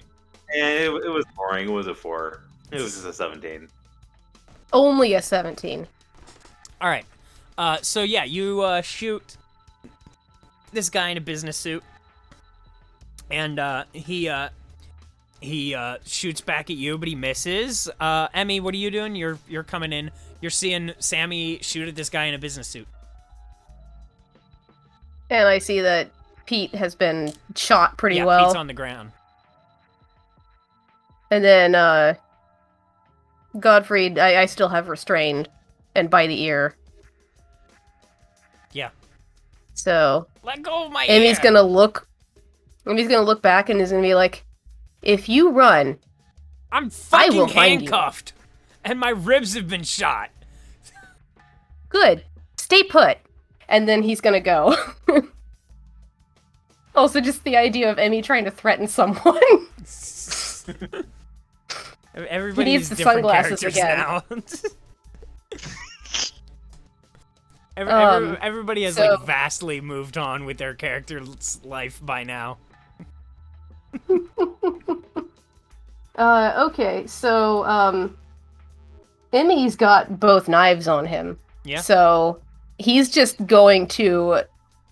And it was boring. It was a 4. It was just a 17. Only a 17. All right. So yeah, you shoot this guy in a business suit, and he shoots back at you, but he misses. Emmy, what are you doing? You're coming in. You're seeing Sammy shoot at this guy in a business suit. And I see that Pete has been shot pretty Yeah, well. Pete's on the ground. And then, Godfrey, I still have restrained and by the ear. Yeah. So, Let go of my Emmy's ear. gonna look back and is gonna be like, if you run, I'm I fucking will find you. handcuffed, and my ribs have been shot. good, stay put. And then he's gonna go. Also, just the idea of Emmy trying to threaten someone. Everybody He needs needs the different sunglasses characters again. now. Everybody has so- like vastly moved on with their character's life by now. Okay, so, Emmy's got both knives on him. Yeah. So, he's just going to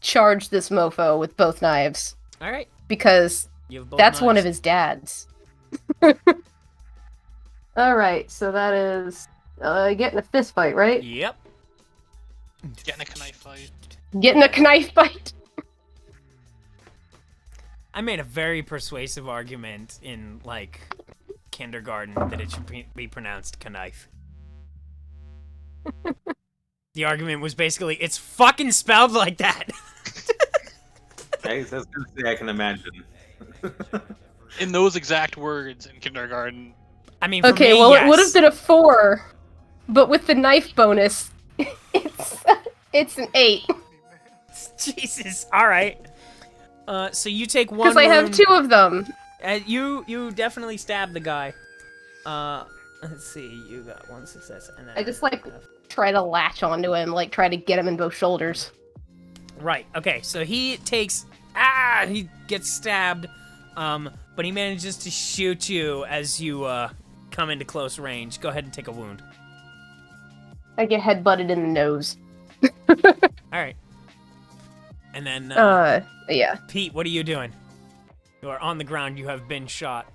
charge this mofo with both knives. All right. Because You have both that's one of knives. his dad's. Alright, so that is, getting a fist fight, right? Yep. Getting a knife fight. Getting a knife fight. I made a very persuasive argument in like kindergarten that it should be pronounced knife. The argument was basically, it's fucking spelled like that. I was gonna say, I can imagine. In those exact words in kindergarten. I mean, for Okay, me, well, yes. it would have been a 4, but with the knife bonus, it's an 8. Jesus. All right. So you take one. Because I have wound. 2 of them. You definitely stabbed the guy. Let's see. You got 1 success, and then I just, like, try to latch onto him, like, try to get him in both shoulders. Right. Okay. So he takes. He gets stabbed. But he manages to shoot you as you come into close range. Go ahead and take a wound. I get headbutted in the nose. All right. And then Yeah. Pete, what are you doing? You are on the ground. You have been shot.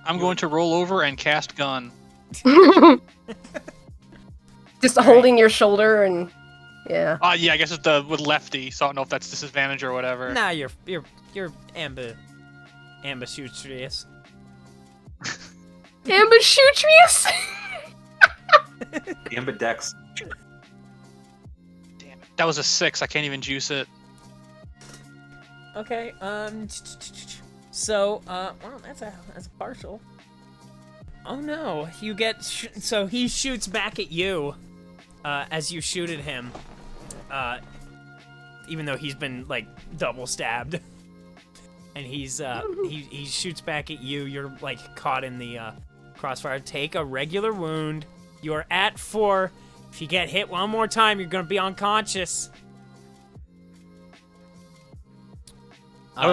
I'm going to roll over and cast gun. Just holding your shoulder and yeah. Yeah, I guess it's with lefty, so I don't know if that's disadvantage or whatever. Nah, you're ambidextrous. Ambidextrous? Ambidex. Damn it. That was a 6. I can't even juice it. Okay. So well, that's a partial. Oh no, you get so he shoots back at you, as you shoot at him. Even though he's been like double stabbed, and he's he shoots back at you. You're like caught in the crossfire. Take a regular wound. You're at 4. If you get hit one more time, you're gonna be unconscious.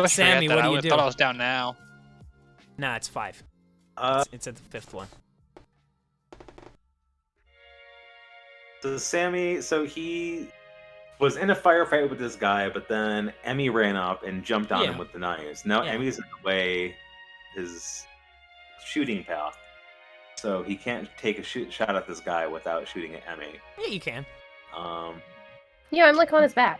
Sammy, what do you do? I thought I was down now. Nah, it's 5. It's at the 5th one. So Sammy, he was in a firefight with this guy, but then Emmy ran up and jumped on him with the knives. Now Emmy's in the way his shooting path, so he can't take a shot at this guy without shooting at Emmy. Yeah, you can. Yeah, I'm like on his back.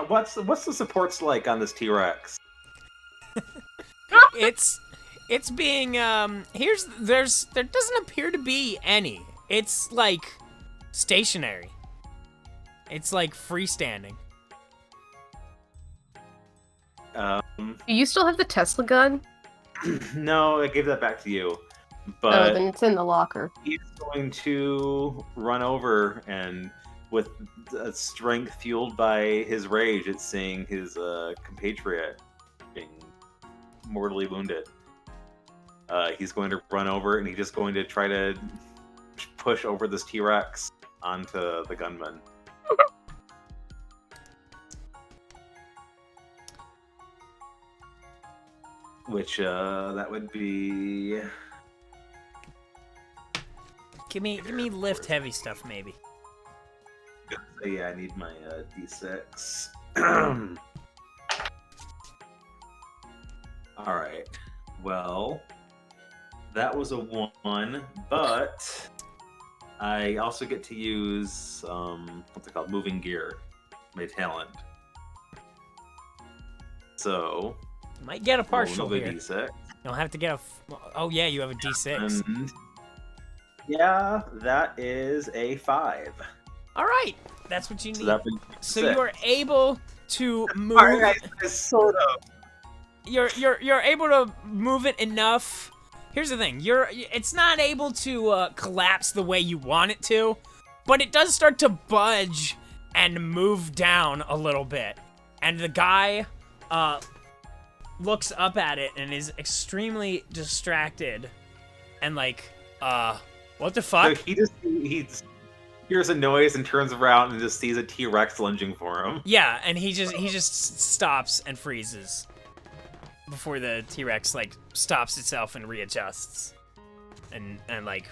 What's the supports like on this T-Rex? It's being there doesn't appear to be any. It's like stationary. It's like freestanding. Do you still have the Tesla gun? No, I gave that back to you. Oh, But then it's in the locker. he's going to run over, and with strength fueled by his rage at seeing his compatriot being mortally wounded, he's going to run over, and he's just going to try to push over this T-Rex onto the gunman. Which that would be. Give me lift heavy stuff maybe. So yeah, I need my D6. All right. Well, that was a 1, but I also get to use what's it called? Moving gear, my talent. So You might get a partial roll another here. D6. You'll have to get a. Oh yeah, you have a D6. And yeah, that is a 5. All right, that's what you need. So that would be So 6. you are able to move. Alright, sort of. You're able to move it enough. Here's the thing: it's not able to collapse the way you want it to, but it does start to budge and move down a little bit. And the guy looks up at it and is extremely distracted, and like, what the fuck? So he hears a noise and turns around and just sees a T-Rex lunging for him. Yeah, and he just stops and freezes before the T-Rex like stops itself and readjusts, and like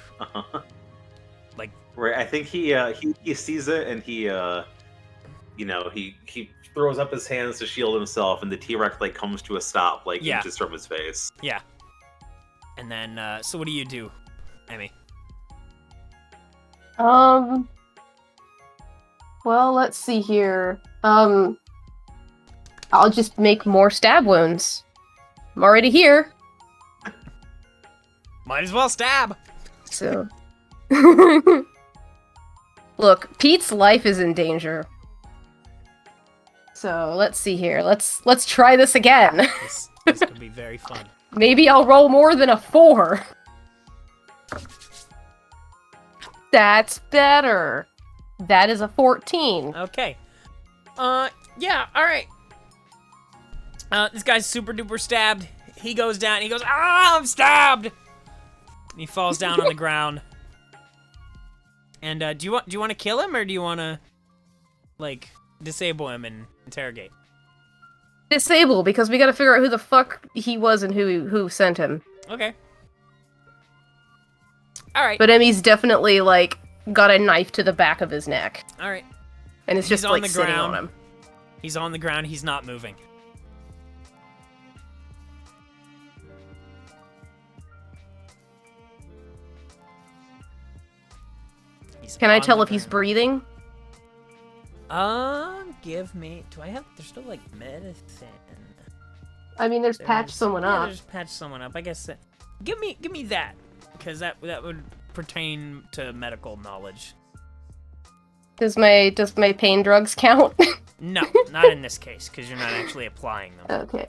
like. Right, I think he sees it and he throws up his hands to shield himself, and the T-Rex like comes to a stop, like inches from his face. Yeah. And then, so what do you do, Emmy? Well, let's see here. I'll just make more stab wounds. I'm already here. Might as well stab. So. Look, Pete's life is in danger. So, let's see here. Let's try this again. This could be very fun. Maybe I'll roll more than a 4. That's better. That is a 14. Okay. Yeah, alright. This guy's super duper stabbed. He goes down, he goes, "Ah, I'm stabbed!" And he falls down on the ground. And, do you want to kill him, or do you want to, like, disable him and interrogate? Disable, because we gotta figure out who the fuck he was and who sent him. Okay. Alright. But Emmy's definitely, like, got a knife to the back of his neck. Alright. And it's just, on like, the sitting ground. on him. He's on the ground, he's not moving. Can I tell if he's breathing? Give me... Do I have... There's still, like, medicine. I mean, there's patch someone up. There's patch someone up. I guess... Give me that. Because that would pertain to medical knowledge. Does my pain drugs count? No, not in this case, because you're not actually applying them. Okay.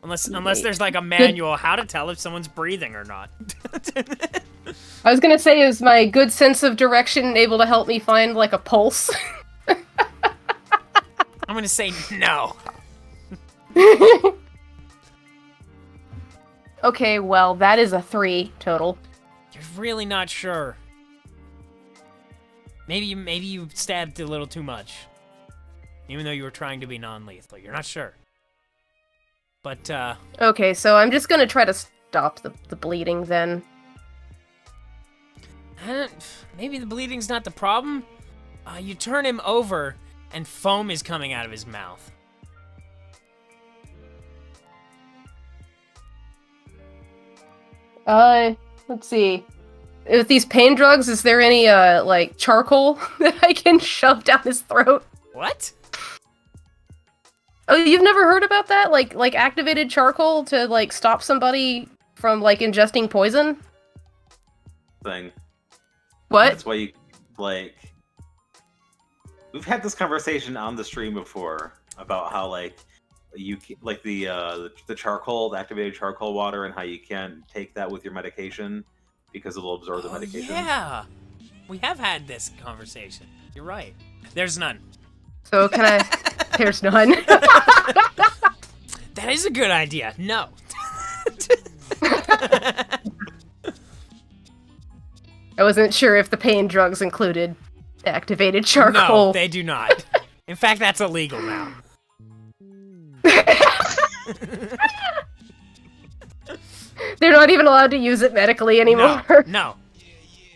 Unless there's, like, a manual how to tell if someone's breathing or not. I was gonna say, is my good sense of direction able to help me find, like, a pulse? I'm gonna say no. Okay, well, that is a 3 total. You're really not sure. Maybe you stabbed a little too much. Even though you were trying to be non-lethal. You're not sure. But, Okay, so I'm just gonna try to stop the bleeding, then. Maybe the bleeding's not the problem. You turn him over, and foam is coming out of his mouth. Let's see. With these pain drugs, is there any, like, charcoal that I can shove down his throat? What? Oh, you've never heard about that? Like activated charcoal to, like, stop somebody from, like, ingesting poison? Thing. What? That's why you, like... We've had this conversation on the stream before about how, like, you like the charcoal, the activated charcoal water, and how you can't take that with your medication because it'll absorb the medication. Yeah, we have had this conversation. You're right. There's none. So can I? There's none. That is a good idea. No. I wasn't sure if the pain drugs included activated charcoal. No, they do not. In fact, that's illegal now. They're not even allowed to use it medically anymore. No.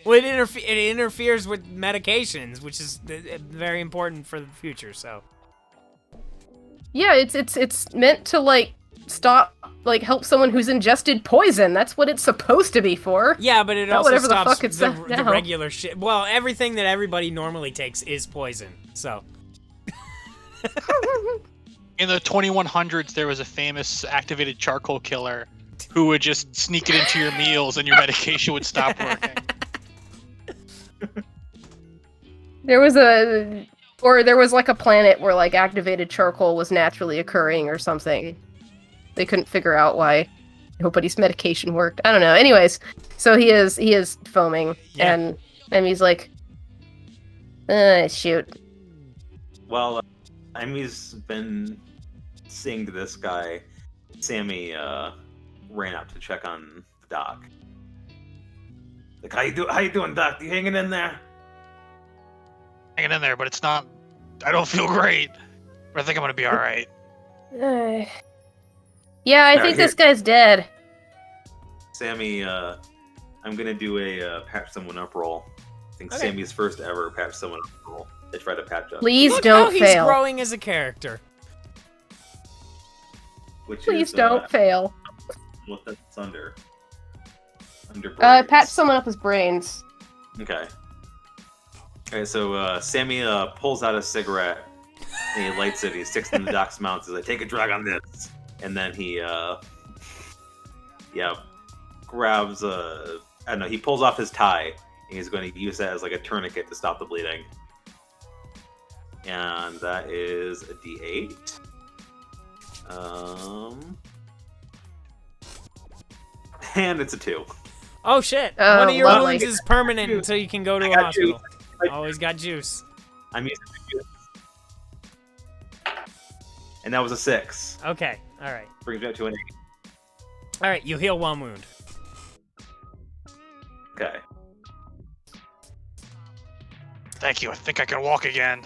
Well, it interferes with medications, which is very important for the future. So. Yeah, it's meant to, like, stop, like, help someone who's ingested poison. That's what it's supposed to be for. Yeah, but it Not also whatever the stops fuck it's the now. regular shit. Well, everything that everybody normally takes is poison. So. In the 2100s, there was a famous activated charcoal killer who would just sneak it into your meals and your medication would stop working. There was a Or there was like a planet where like activated charcoal was naturally occurring or something. They couldn't figure out why nobody's medication worked. I don't know. Anyways, so he is foaming, Yeah. and he's like, shoot. Well, Emmy's been seeing this guy. Sammy ran out to check on the doc. Like, how you doing, Doc? You hanging in there? Hanging in there, but it's not. I don't feel great, but I think I'm gonna be all right. Yeah, I No, think here- this guy's dead. Sammy, I'm gonna do a patch someone up roll. I think Okay. Sammy's first ever patch someone up roll. They try to patch up. Please Look how don't he's fail. growing as a character. Which Please is, don't fail. What that's under. Under brains. Patch someone up his brains. Okay. Okay, so Sammy pulls out a cigarette and he lights it. He sticks it in the Doc's mouth. Says, "I take a drag on this," and then he, grabs a. I don't know. He pulls off his tie and he's going to use that as like a tourniquet to stop the bleeding. And that is a D8. And it's a 2. Oh shit! Oh, One of your lovely. wounds is permanent until you can go to I a got hospital. juice. Always got juice. I'm using the juice. And that was a 6. Okay, all right, Brings me up to an 8. all right. You heal one wound. Okay. Thank you. I think I can walk again.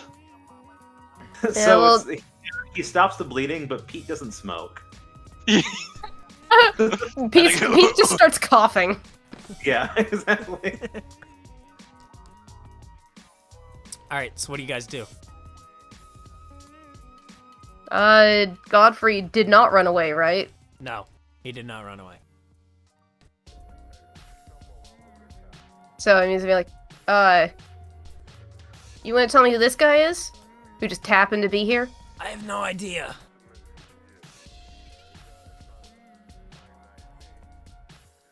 So well- it's, he stops the bleeding, but Pete doesn't smoke. Pete just starts coughing. Yeah, exactly. All right. So what do you guys do? Godfrey did not run away, right? No, he did not run away. So I mean, he's gonna be like, you want to tell me who this guy is? Who just happened to be here? I have no idea.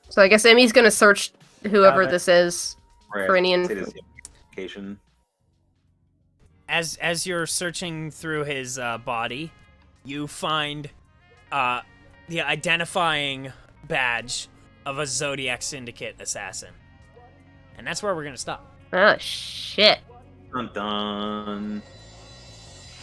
So I guess Emmy's gonna search whoever Got it. this is Right. for any Say info. this identification. As you're searching through his body, you find the identifying badge of a Zodiac Syndicate assassin, and that's where we're gonna stop. Oh shit. Dun dun.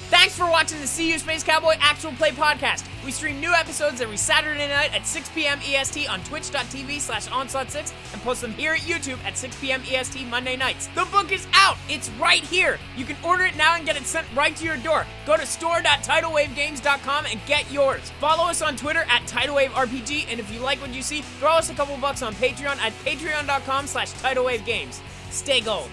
Thanks for watching the CU Space Cowboy Actual Play Podcast. We stream new episodes every Saturday night at 6 p.m. EST on twitch.tv/onslaught6 and post them here at YouTube at 6 p.m. EST Monday nights. The book is out. It's right here. You can order it now and get it sent right to your door. Go to store.tidalwavegames.com and get yours. Follow us on Twitter at TidalWaveRPG, and if you like what you see, throw us a couple bucks on Patreon at patreon.com/tidalwavegames. Stay gold.